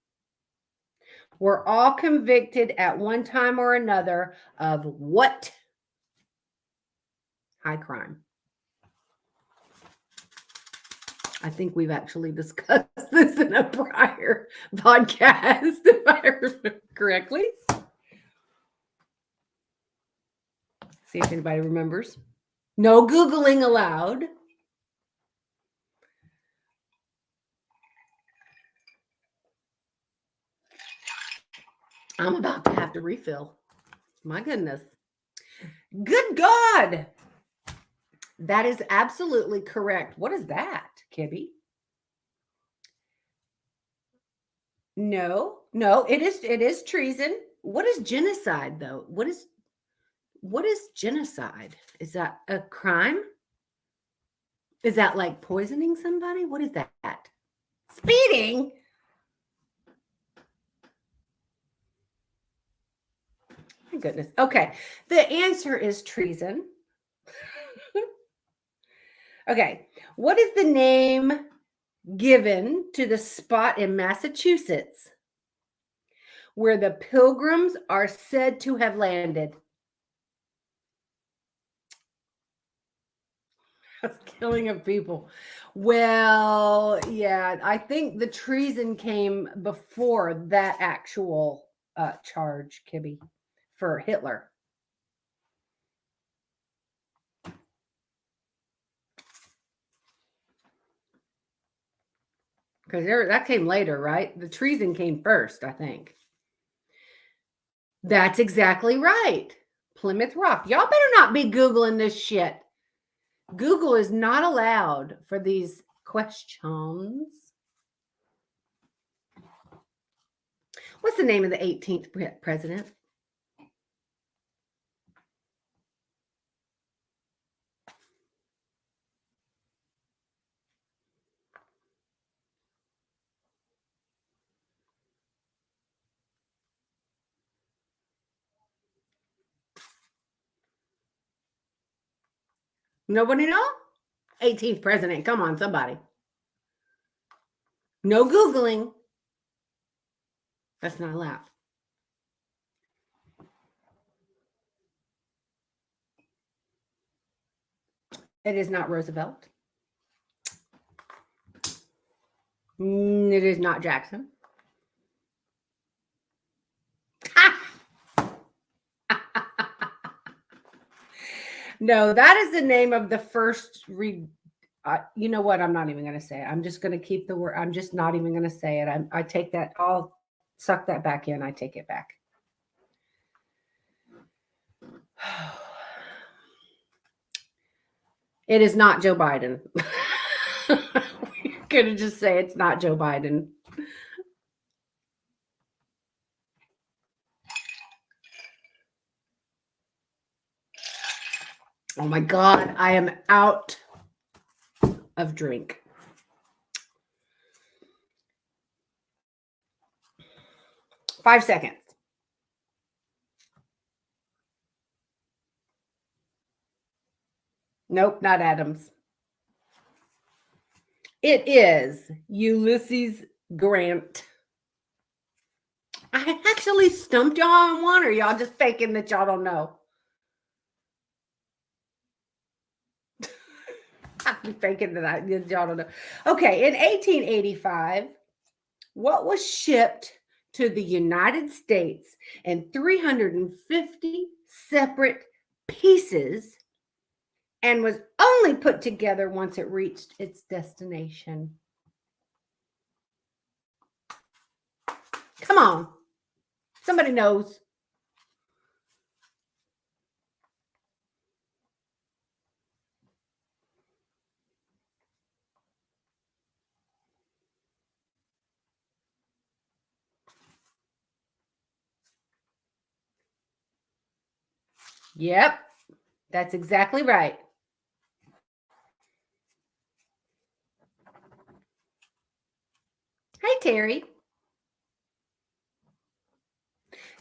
were all convicted at one time or another of what high crime? I think we've actually discussed this in a prior podcast, if I remember correctly. See if anybody remembers. No Googling allowed. I'm about to have to refill. My goodness. Good God. That is absolutely correct. What is that, Kibby? No, it is treason. What is genocide though? What is genocide? Is that a crime? Is that like poisoning somebody? What is that? Speeding? My goodness. Okay. The answer is treason. Okay. What is the name given to the spot in Massachusetts where the Pilgrims are said to have landed? Killing of people. Well, yeah, I think the treason came before that actual charge, Kibby, for Hitler. Because that came later, right? The treason came first, I think. That's exactly right. Plymouth Rock. Y'all better not be Googling this shit. Google is not allowed for these questions. What's the name of the 18th president? Nobody know? 18th president. Come on, somebody. No Googling. That's not allowed. It is not Roosevelt. It is not Jackson. No, that is the name of the first you know what? I'm not even going to say it. I'm just going to keep the word. I'm just not even going to say it. I take that. I'll suck that back in. I take it back. It is not Joe Biden. gonna just say it's not Joe Biden. Oh my God, I am out of drink. Five seconds. Nope, not Adams. It is Ulysses Grant. I actually stumped y'all on one, or y'all just faking that y'all don't know? I'm faking that y'all don't know. Okay, in 1885, what was shipped to the United States in 350 separate pieces and was only put together once it reached its destination? Come on. Somebody knows. Yep, that's exactly right. Hey, Terry.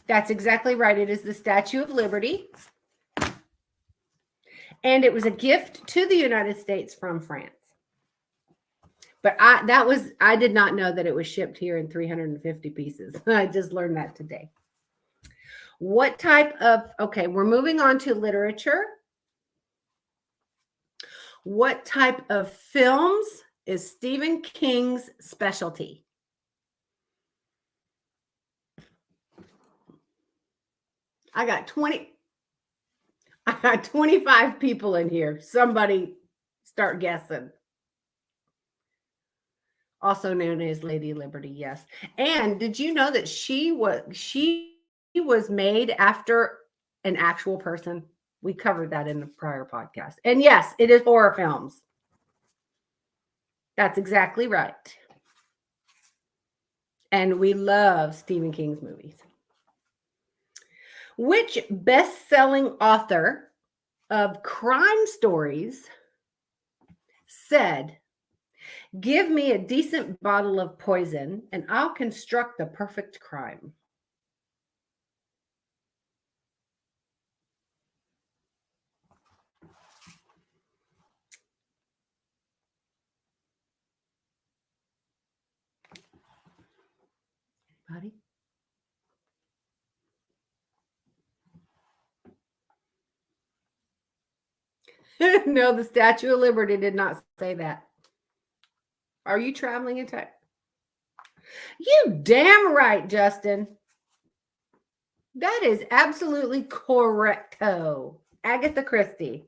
That's exactly right. It is the Statue of Liberty. And it was a gift to the United States from France. But I did not know that it was shipped here in 350 pieces. I just learned that today. What type of, okay, we're moving on to literature. What type of films is Stephen King's specialty? I got 25 people in here. Somebody start guessing. Also known as Lady Liberty, yes. And did you know that she was made after an actual person? We covered that in the prior podcast. And yes, it is horror films. That's exactly right. And we love Stephen King's movies. Which best-selling author of crime stories said, "Give me a decent bottle of poison and I'll construct the perfect crime"? Anybody? No, the Statue of Liberty did not say that. Are you traveling in time? You damn right, Justin. That is absolutely correcto. Agatha Christie.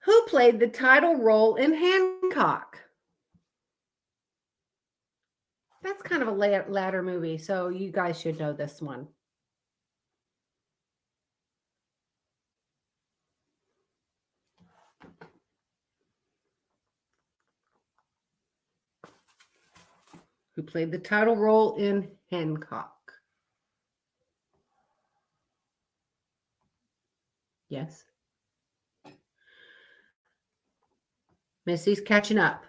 Who played the title role in Hancock? That's kind of a latter movie, so you guys should know this one. Who played the title role in Hancock? Yes. Missy's catching up.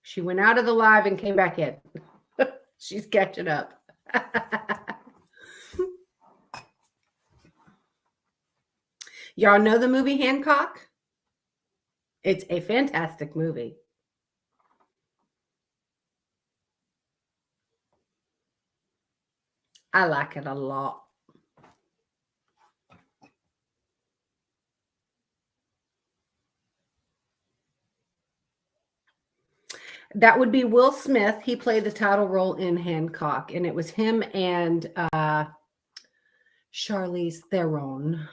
She went out of the live and came back in. She's catching up. Y'all know the movie Hancock? It's a fantastic movie. I like it a lot. That would be Will Smith. He played the title role in Hancock, and it was him and Charlize Theron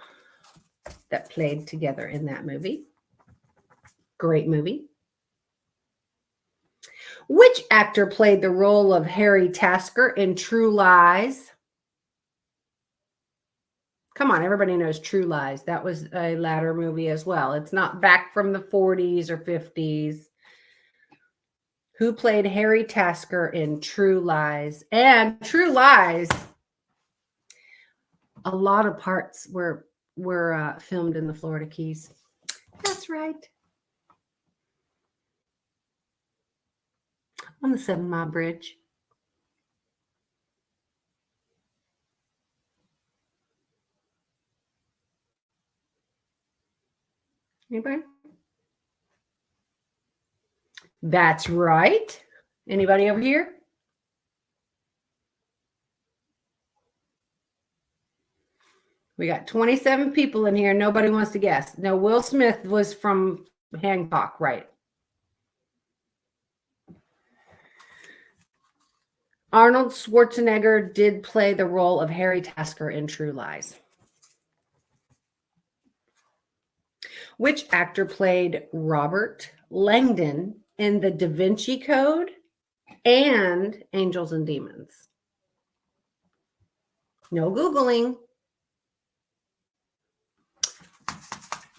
that played together in that movie. Great movie. Which actor played the role of Harry Tasker in True Lies? Come on, everybody knows True Lies. That was a latter movie as well. It's not back from the 40s or 50s. Who played Harry Tasker in True Lies? And True Lies, a lot of parts were filmed in the Florida Keys. That's right. On the 7 Mile Bridge. Anybody? That's right. Anybody over here? We got 27 people in here. Nobody wants to guess. No, Will Smith was from Hancock, right? Arnold Schwarzenegger did play the role of Harry Tasker in True Lies. Which actor played Robert Langdon in The Da Vinci Code and Angels and Demons? No Googling.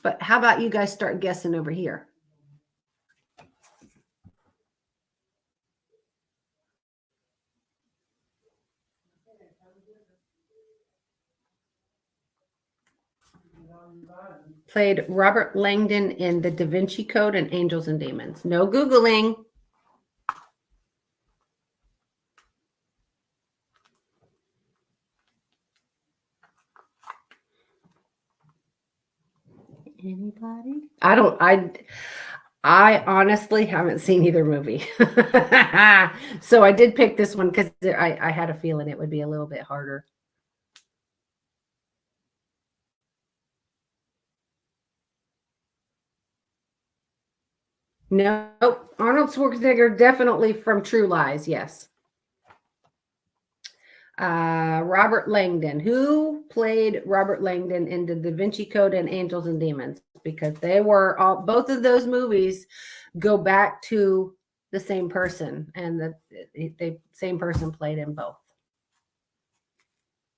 But how about you guys start guessing over here? Played Robert Langdon in The Da Vinci Code and Angels and Demons. No Googling. Anybody? I honestly haven't seen either movie. So I did pick this one because I had a feeling it would be a little bit harder. No, Arnold Schwarzenegger definitely from True Lies, yes. Robert Langdon. Who played Robert Langdon in The Da Vinci Code and Angels and Demons? Because they were both of those movies go back to the same person, and the same person played in both.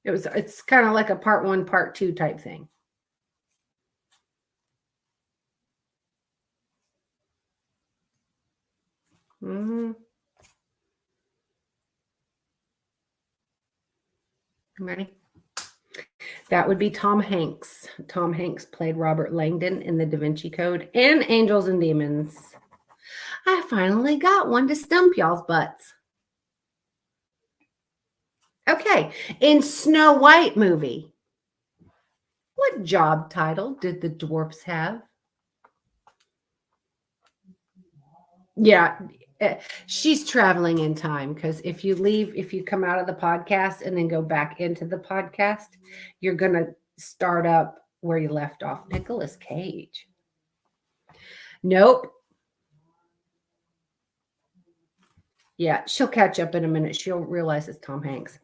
It's kind of like a part 1, part 2 type thing. Ready? That would be Tom Hanks. Tom Hanks played Robert Langdon in The Da Vinci Code and Angels and Demons. I finally got one to stump y'all's butts. Okay, in Snow White movie, what job title did the dwarfs have? Yeah, she's traveling in time, because if you come out of the podcast and then go back into the podcast, you're going to start up where you left off. Nicolas Cage. Nope. Yeah, she'll catch up in a minute. She'll realize it's Tom Hanks.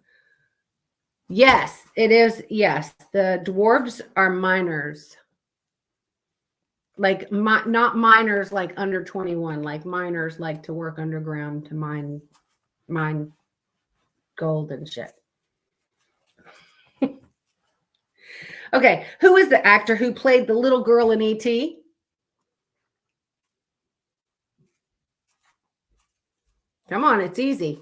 Yes, it is. Yes, the dwarves are miners. Like not miners like under 21, like miners like to work underground to mine gold and shit. Okay, who is the actor who played the little girl in E.T.? Come on, it's easy.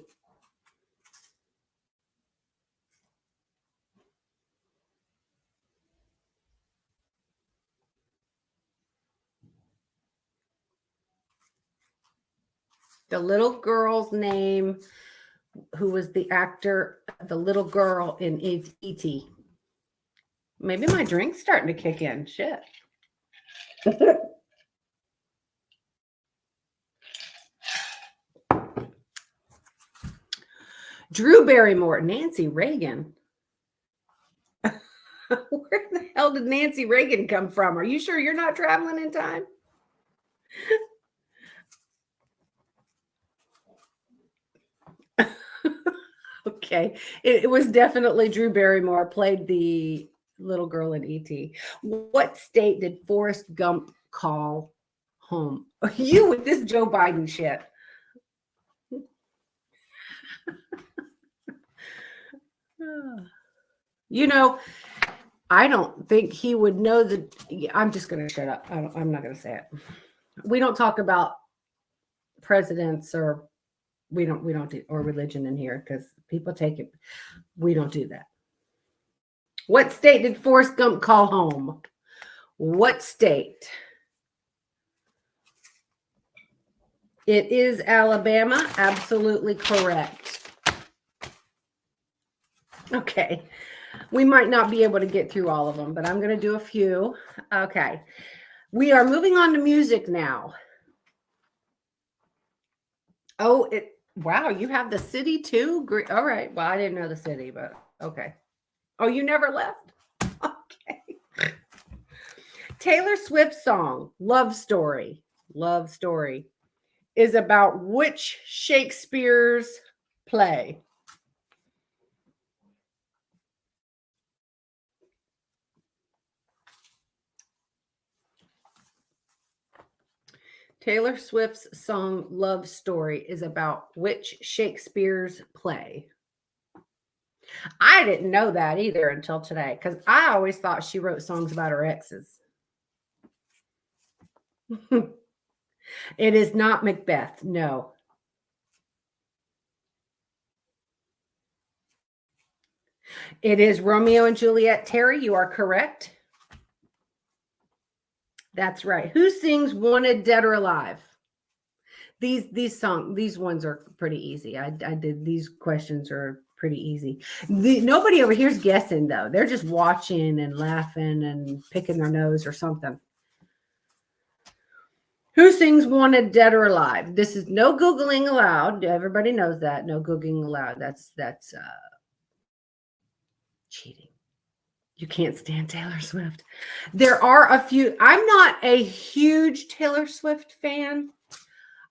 The little girl's name, who was the actor, the little girl in E.T. Maybe my drink's starting to kick in. Shit. Drew Barrymore, Nancy Reagan. Where the hell did Nancy Reagan come from? Are you sure you're not traveling in time? Okay. It was definitely Drew Barrymore played the little girl in E.T. What state did Forrest Gump call home? You with this Joe Biden shit. You know, I don't think he would know the. I'm just going to shut up. I'm not going to say it. We don't talk about presidents or we don't do or religion in here because people take it. We don't do that. What state did Forrest Gump call home? What state? It is Alabama. Absolutely correct. Okay. We might not be able to get through all of them, but I'm going to do a few. Okay. We are moving on to music now. Oh, wow, you have the city too? Great. All right. Well, I didn't know the city, but okay. Oh, you never left? Okay. Taylor Swift's song, Love Story, is about which Shakespeare's play? Taylor Swift's song, Love Story, is about which Shakespeare's play? I didn't know that either until today because I always thought she wrote songs about her exes. It is not Macbeth. No. It is Romeo and Juliet. Terry, you are correct. That's right. Who sings Wanted Dead or Alive? These ones are pretty easy. I did these questions are pretty easy. Nobody over here's guessing though. They're just watching and laughing and picking their nose or something. Who sings Wanted Dead or Alive? This is no Googling allowed. Everybody knows that. No Googling allowed. That's cheating. You can't stand Taylor Swift. There are a few. I'm not a huge Taylor Swift fan.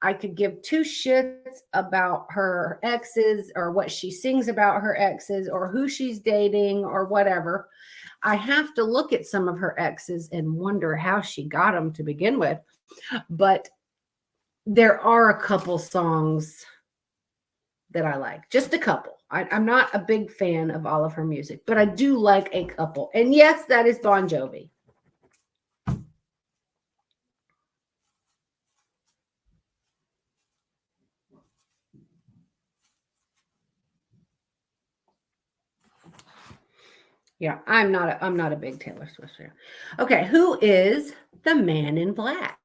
I could give two shits about her exes or what she sings about her exes or who she's dating or whatever. I have to look at some of her exes and wonder how she got them to begin with. But there are a couple songs that I like, just a couple. I'm not a big fan of all of her music, but I do like a couple. And yes, that is Bon Jovi. Yeah, I'm not a big Taylor Swift fan. Okay, who is the Man in Black?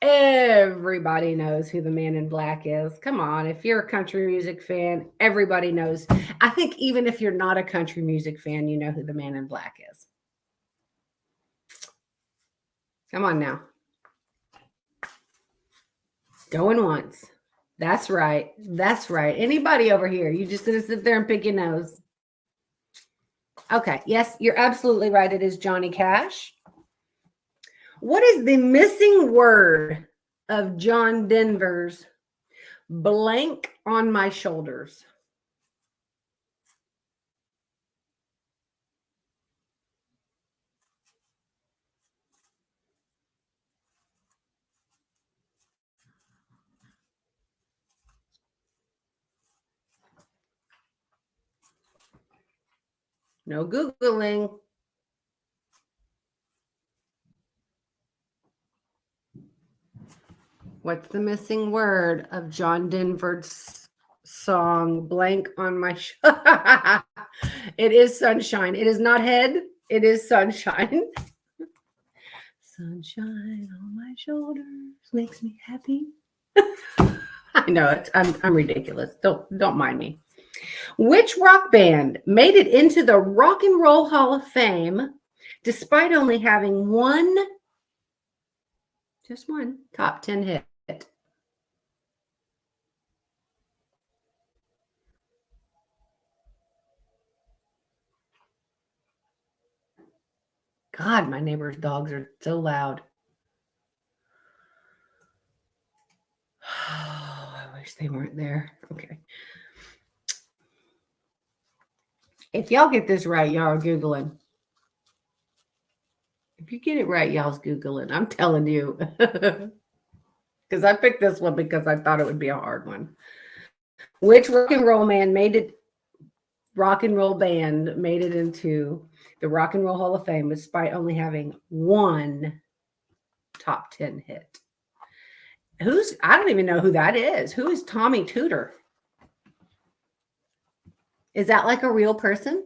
Everybody knows who the Man in Black is. Come on, if you're a country music fan, everybody knows. I think even if you're not a country music fan, you know who the Man in Black is. Come on now. Going once. That's right. That's right. Anybody over here, you just gonna sit there and pick your nose. Okay. Yes, you're absolutely right. It is Johnny Cash. What is the missing word of John Denver's Blank on My Shoulders? No Googling. What's the missing word of John Denver's song Blank on My It is sunshine. It is not head. It is sunshine. Sunshine on my shoulders makes me happy. I know it. I'm ridiculous. Don't mind me. Which rock band made it into the Rock and Roll Hall of Fame despite only having just one top 10 hit? God, my neighbor's dogs are so loud. Oh, I wish they weren't there. Okay. If y'all get this right, y'all are Googling. If you get it right, y'all's Googling. I'm telling you. Because I picked this one because I thought it would be a hard one. Which rock and roll man made it? rock and roll band made it into the Rock and Roll Hall of Fame despite only having one top 10 hit. I don't even know who that is. Who is Tommy Tudor? Is that like a real person?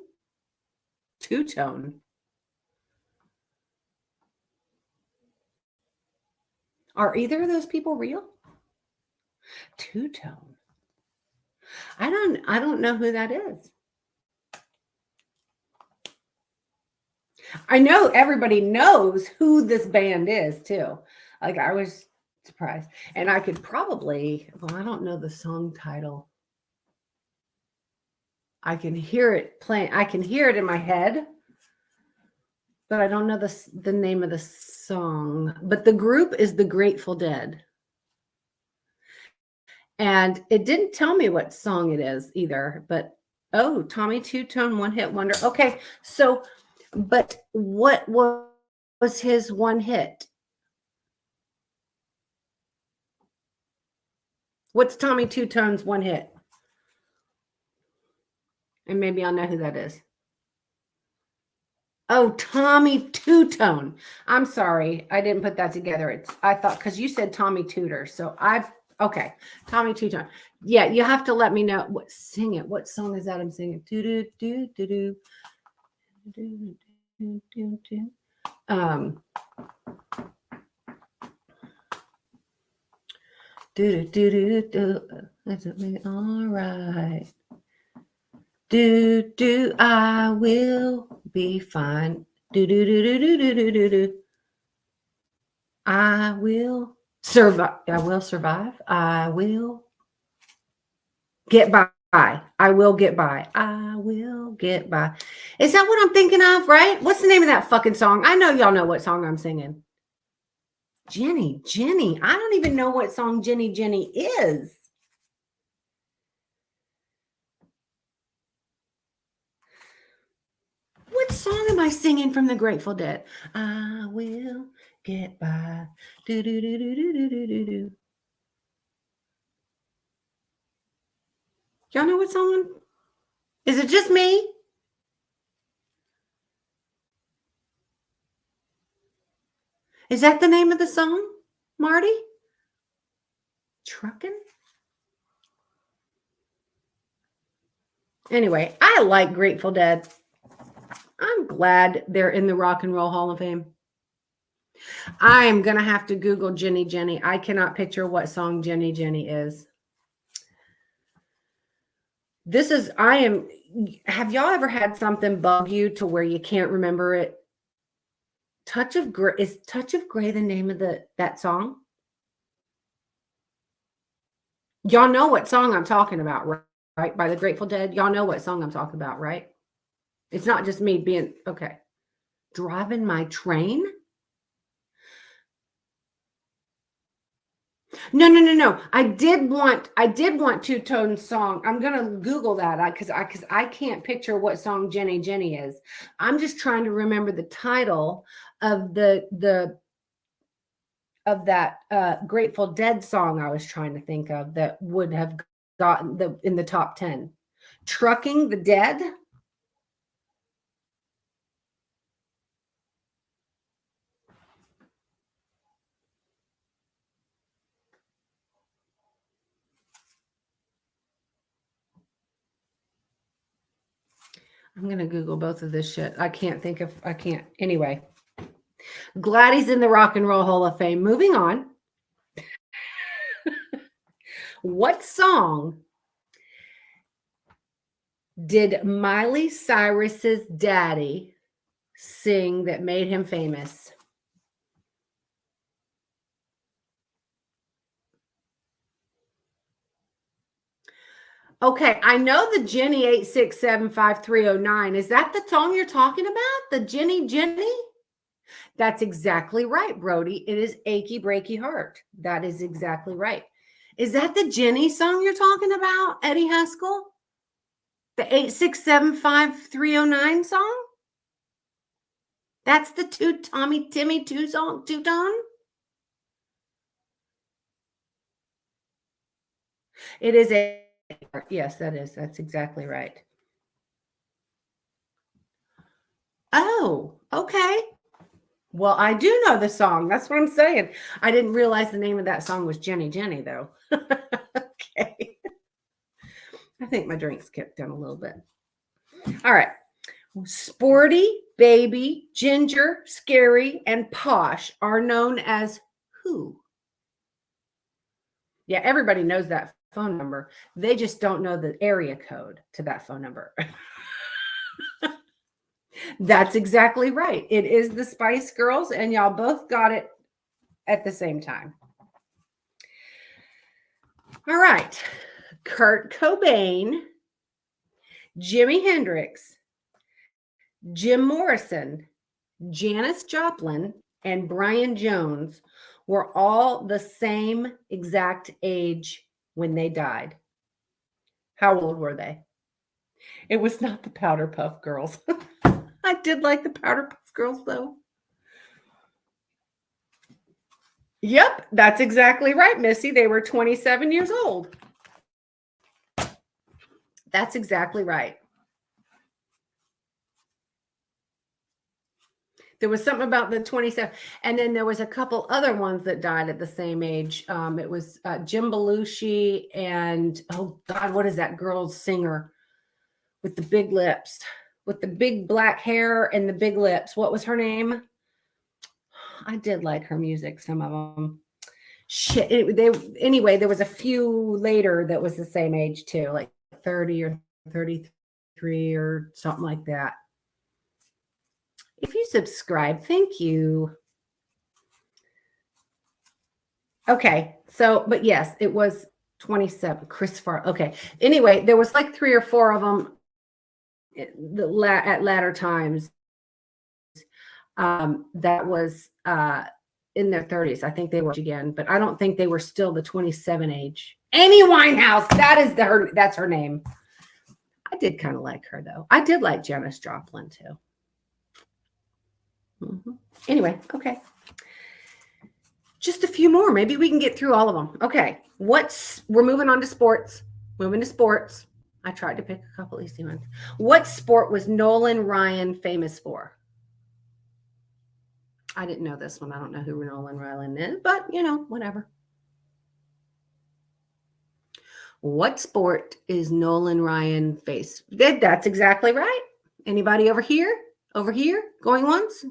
Two-Tone. Are either of those people real? Two-Tone. I don't know who that is. I know everybody knows who this band is too. Like I was surprised. And I could probably, well, I don't know the song title. I can hear it playing. I can hear it in my head, but I don't know the name of the song. But the group is the Grateful Dead. And it didn't tell me what song it is either, but oh, Tommy Two-Tone, one hit wonder. Okay, so, but what was his one hit? What's Tommy Two-Tone's one hit? And maybe I'll know who that is. Oh, Tommy Two-Tone. I'm sorry. I didn't put that together. I thought, because you said Tommy Tudor. So okay. Tommy Two-Tone. Yeah, you have to let me know. Sing it. What song is that I'm singing? Do, do, do, do, do. Do, do, do, do. Do, do, do, do. That's all right. Do, I will be fine. Do, do, do, do, do, do, do, do, do. I will survive. I will survive. I will get by. I will get by. I will get by. Is that what I'm thinking of, right? What's the name of that fucking song? I know y'all know what song I'm singing. Jenny. I don't even know what song Jenny is. What song am I singing from the Grateful Dead? I will get by. Do, do, do, do, do, do, do, do. Y'all know what song? Is it just me? Is that the name of the song, Marty? Truckin'? Anyway, I like Grateful Dead. I'm glad they're in the Rock and Roll Hall of Fame. I am going to have to Google Jenny. I cannot picture what song Jenny is. Have y'all ever had something bug you to where you can't remember it? Is Touch of Grey the name of that song? Y'all know what song I'm talking about, right? By the Grateful Dead. Y'all know what song I'm talking about, right? It's not just me being, okay. Driving My Train? No. I did want Two-Tone's song. I'm gonna Google that because I can't picture what song Jenny is. I'm just trying to remember the title of that Grateful Dead song I was trying to think of that would have gotten in the top 10. Trucking the Dead. I'm going to Google both of this shit. I can't. Anyway. Glad he's in the Rock and Roll Hall of Fame. Moving on. What song did Miley Cyrus's daddy sing that made him famous? Okay, I know the Jenny 8675309. Is that the song you're talking about? The Jenny? That's exactly right, Brody. It is Achy Breaky Heart. That is exactly right. Is that the Jenny song you're talking about, Eddie Haskell? The 8675309 song? That's the Timmy Two-Tone? It is yes, that is. That's exactly right. Oh, okay. Well, I do know the song. That's what I'm saying. I didn't realize the name of that song was Jenny Jenny, though. Okay. I think my drink's kicked in a little bit. All right. Sporty, Baby, Ginger, Scary, and Posh are known as who? Yeah, everybody knows that phone number. They just don't know the area code to that phone number. That's exactly right. It is the Spice Girls, and y'all both got it at the same time. All right. Kurt Cobain, Jimi Hendrix, Jim Morrison, Janis Joplin, and Brian Jones were all the same exact age when they died. How old were they? It was not the Powder Puff Girls. I did like the Powder Puff Girls, though. Yep, that's exactly right, Missy. They were 27 years old. That's exactly right. There was something about the 27, and then there was a couple other ones that died at the same age. It was Jim Belushi and, oh God, what is that girl's singer with the big lips, with the big black hair and the big lips? What was her name? I did like her music, some of them. Shit. Anyway, there was a few later that was the same age too, like 30 or 33 or something like that. If you subscribe, thank you. Okay. So, but yes, it was 27. Chris Farley. Okay. Anyway, there was like 3 or 4 of them at latter times. That was in their 30s. I think they were again, but I don't think they were still the 27 age. Amy Winehouse. That's her name. I did kind of like her though. I did like Janis Joplin too. Anyway, okay. Just a few more. Maybe we can get through all of them. Okay. We're moving on to sports. Moving to sports. I tried to pick a couple easy ones. What sport was Nolan Ryan famous for? I didn't know this one. I don't know who Nolan Ryan is, but whatever. What sport is Nolan Ryan famous? That's exactly right. Anybody over here? Over here? Going once?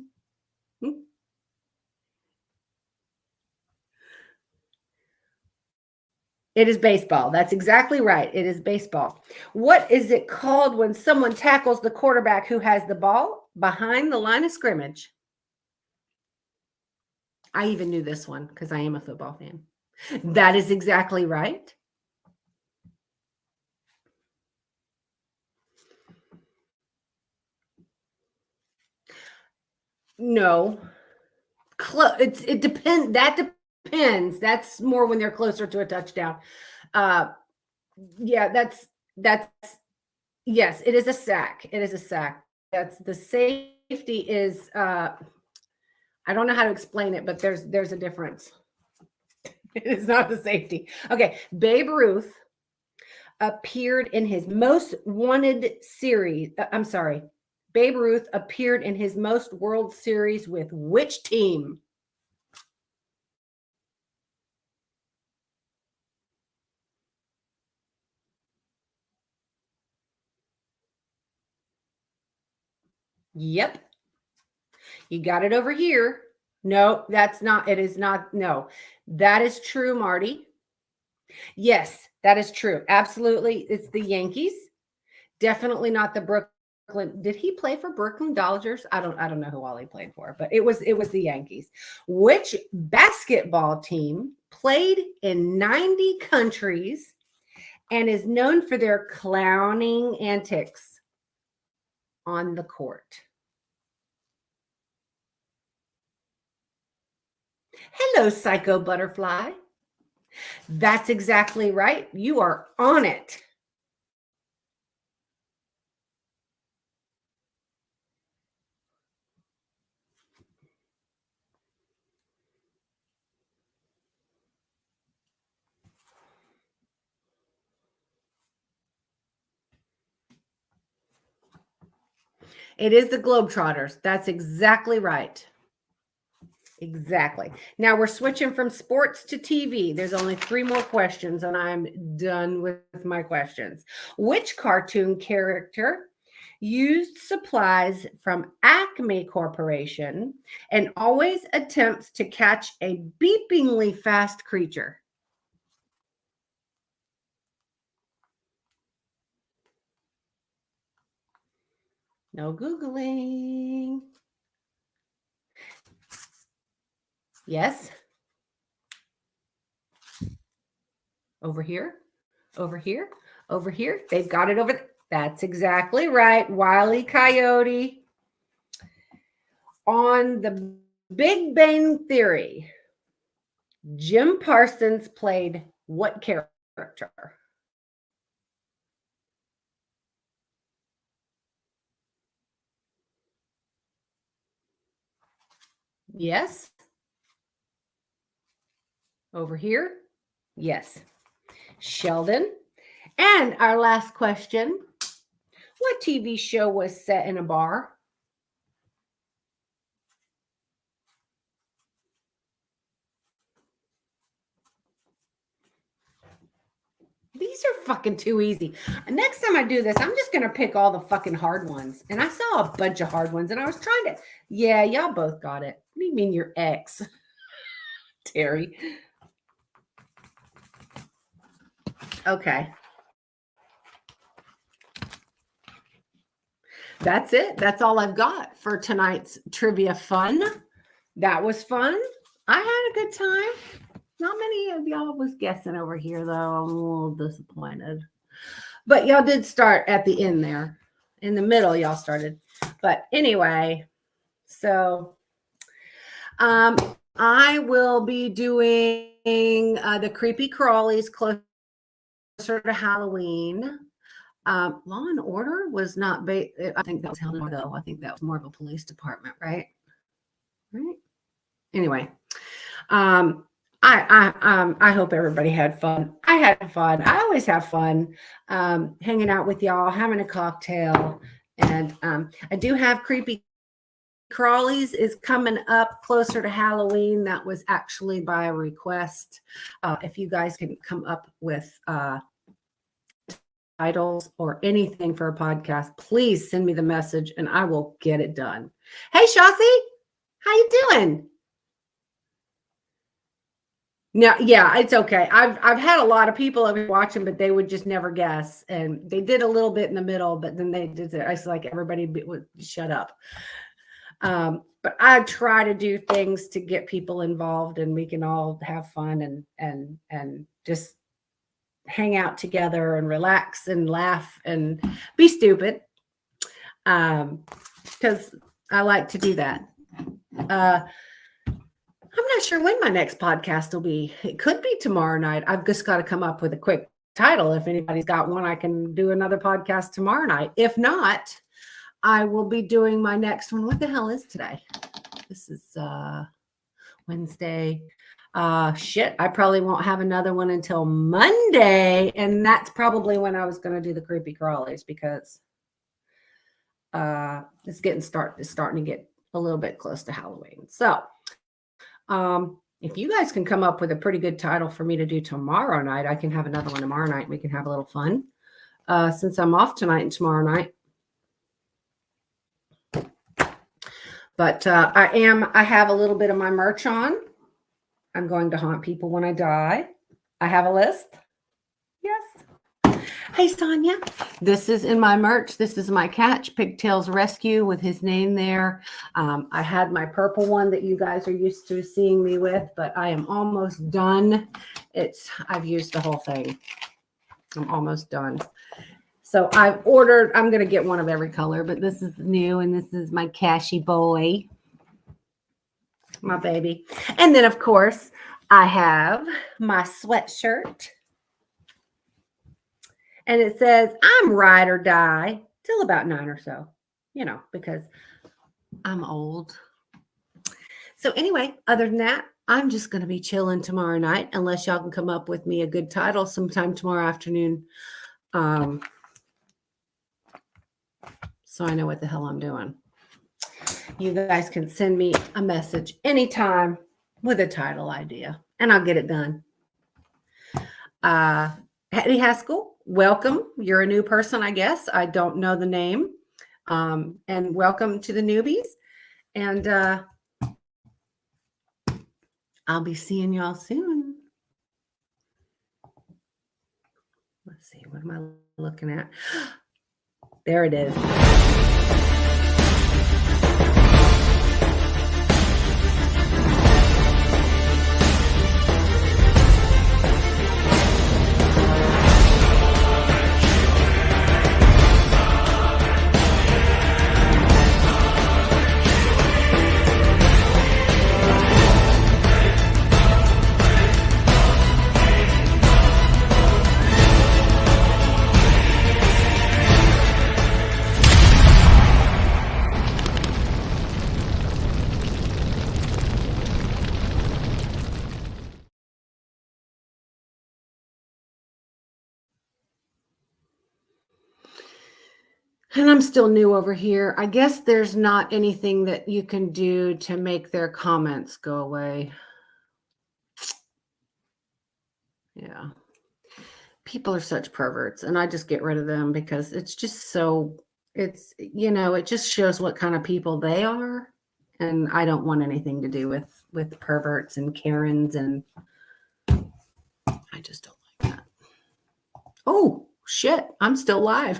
It is baseball. That's exactly right. It is baseball. What is it called when someone tackles the quarterback who has the ball behind the line of scrimmage? I even knew this one because I am a football fan. That is exactly right. No. It depends. That depends. That's more when they're closer to a touchdown. Yeah, that's yes, it is a sack. It is a sack. That's the safety is I don't know how to explain it, but there's a difference. It is not the safety. Okay, Babe Ruth appeared in his most wanted series. I'm sorry. Babe Ruth appeared in his most World Series with which team? Yep. You got it over here. No, that's not. It is not. No, that is true, Marty. Yes, that is true. Absolutely. It's the Yankees. Definitely not the Brooklyn. Did he play for Brooklyn Dodgers? I don't know who all he played for, but it was the Yankees. Which basketball team played in 90 countries and is known for their clowning antics on the court? Hello, Psycho Butterfly. That's exactly right. You are on it. It is the Globetrotters. That's exactly right. Exactly. Now we're switching from sports to TV. There's only 3 more questions and I'm done with my questions. Which cartoon character used supplies from Acme Corporation and always attempts to catch a beepingly fast creature? No Googling. Yes. Over here, over here, over here. They've got it over there. That's exactly right. Wile E. Coyote. On the Big Bang Theory, Jim Parsons played what character? Yes. Over here? Yes. Sheldon. And our last question. What TV show was set in a bar? These are fucking too easy. Next time I do this, I'm just going to pick all the fucking hard ones. And I saw a bunch of hard ones and I was trying to, yeah, y'all both got it. What do you mean your ex? Terry. Okay. That's it. That's all I've got for tonight's trivia fun. That was fun. I had a good time. Not many of y'all was guessing over here, though. I'm a little disappointed. But y'all did start at the end there. In the middle, y'all started. But anyway, so I will be doing the Creepy Crawlies closer to Halloween. Law and Order was not I think that was Helen though. I think that was more of a police department, right? Right. Anyway, I hope everybody had fun. I had fun. I always have fun hanging out with y'all, having a cocktail, and I do have Creepy Crawlies is coming up closer to Halloween. That was actually by request. If you guys can come up with titles or anything for a podcast, please send me the message and I will get it done. Hey, Shasi, how you doing? No, yeah, it's okay. I've had a lot of people over watching, but they would just never guess, and they did a little bit in the middle, but then they did it. I was like, everybody would shut up. But I try to do things to get people involved, and we can all have fun and just hang out together and relax and laugh and be stupid. Because I like to do that. I'm not sure when my next podcast will be. It could be tomorrow night. I've just got to come up with a quick title. If anybody's got one, I can do another podcast tomorrow night. If not, I will be doing my next one. What the hell is today? This is Wednesday. Shit, I probably won't have another one until Monday. And that's probably when I was going to do the Creepy Crawlies because it's starting to get a little bit close to Halloween. So if you guys can come up with a pretty good title for me to do tomorrow night, I can have another one tomorrow night. We can have a little fun since I'm off tonight and tomorrow night. But I have a little bit of my merch on. I'm going to haunt people when I die. I have a list. Yes. Hey, Sonia. This is in my merch. This is my catch, Pigtails Rescue, with his name there. I had my purple one that you guys are used to seeing me with, but I am almost done. I've used the whole thing. I'm almost done. So I've ordered, I'm going to get one of every color, but this is new, and this is my Cashy boy, my baby. And then, of course, I have my sweatshirt. And it says, I'm ride or die till about 9 or so, because I'm old. So anyway, other than that, I'm just going to be chilling tomorrow night, unless y'all can come up with me a good title sometime tomorrow afternoon. so I know what the hell I'm doing. You guys can send me a message anytime with a title idea, and I'll get it done. Hetty Haskell, welcome. You're a new person, I guess. I don't know the name. And welcome to the newbies. And I'll be seeing y'all soon. Let's see, what am I looking at? There it is. And I'm still new over here. I guess there's not anything that you can do to make their comments go away. Yeah. People are such perverts, and I just get rid of them because it's just so, it's, it just shows what kind of people they are. And I don't want anything to do with perverts and Karens, and I just don't like that. Oh, shit. I'm still live.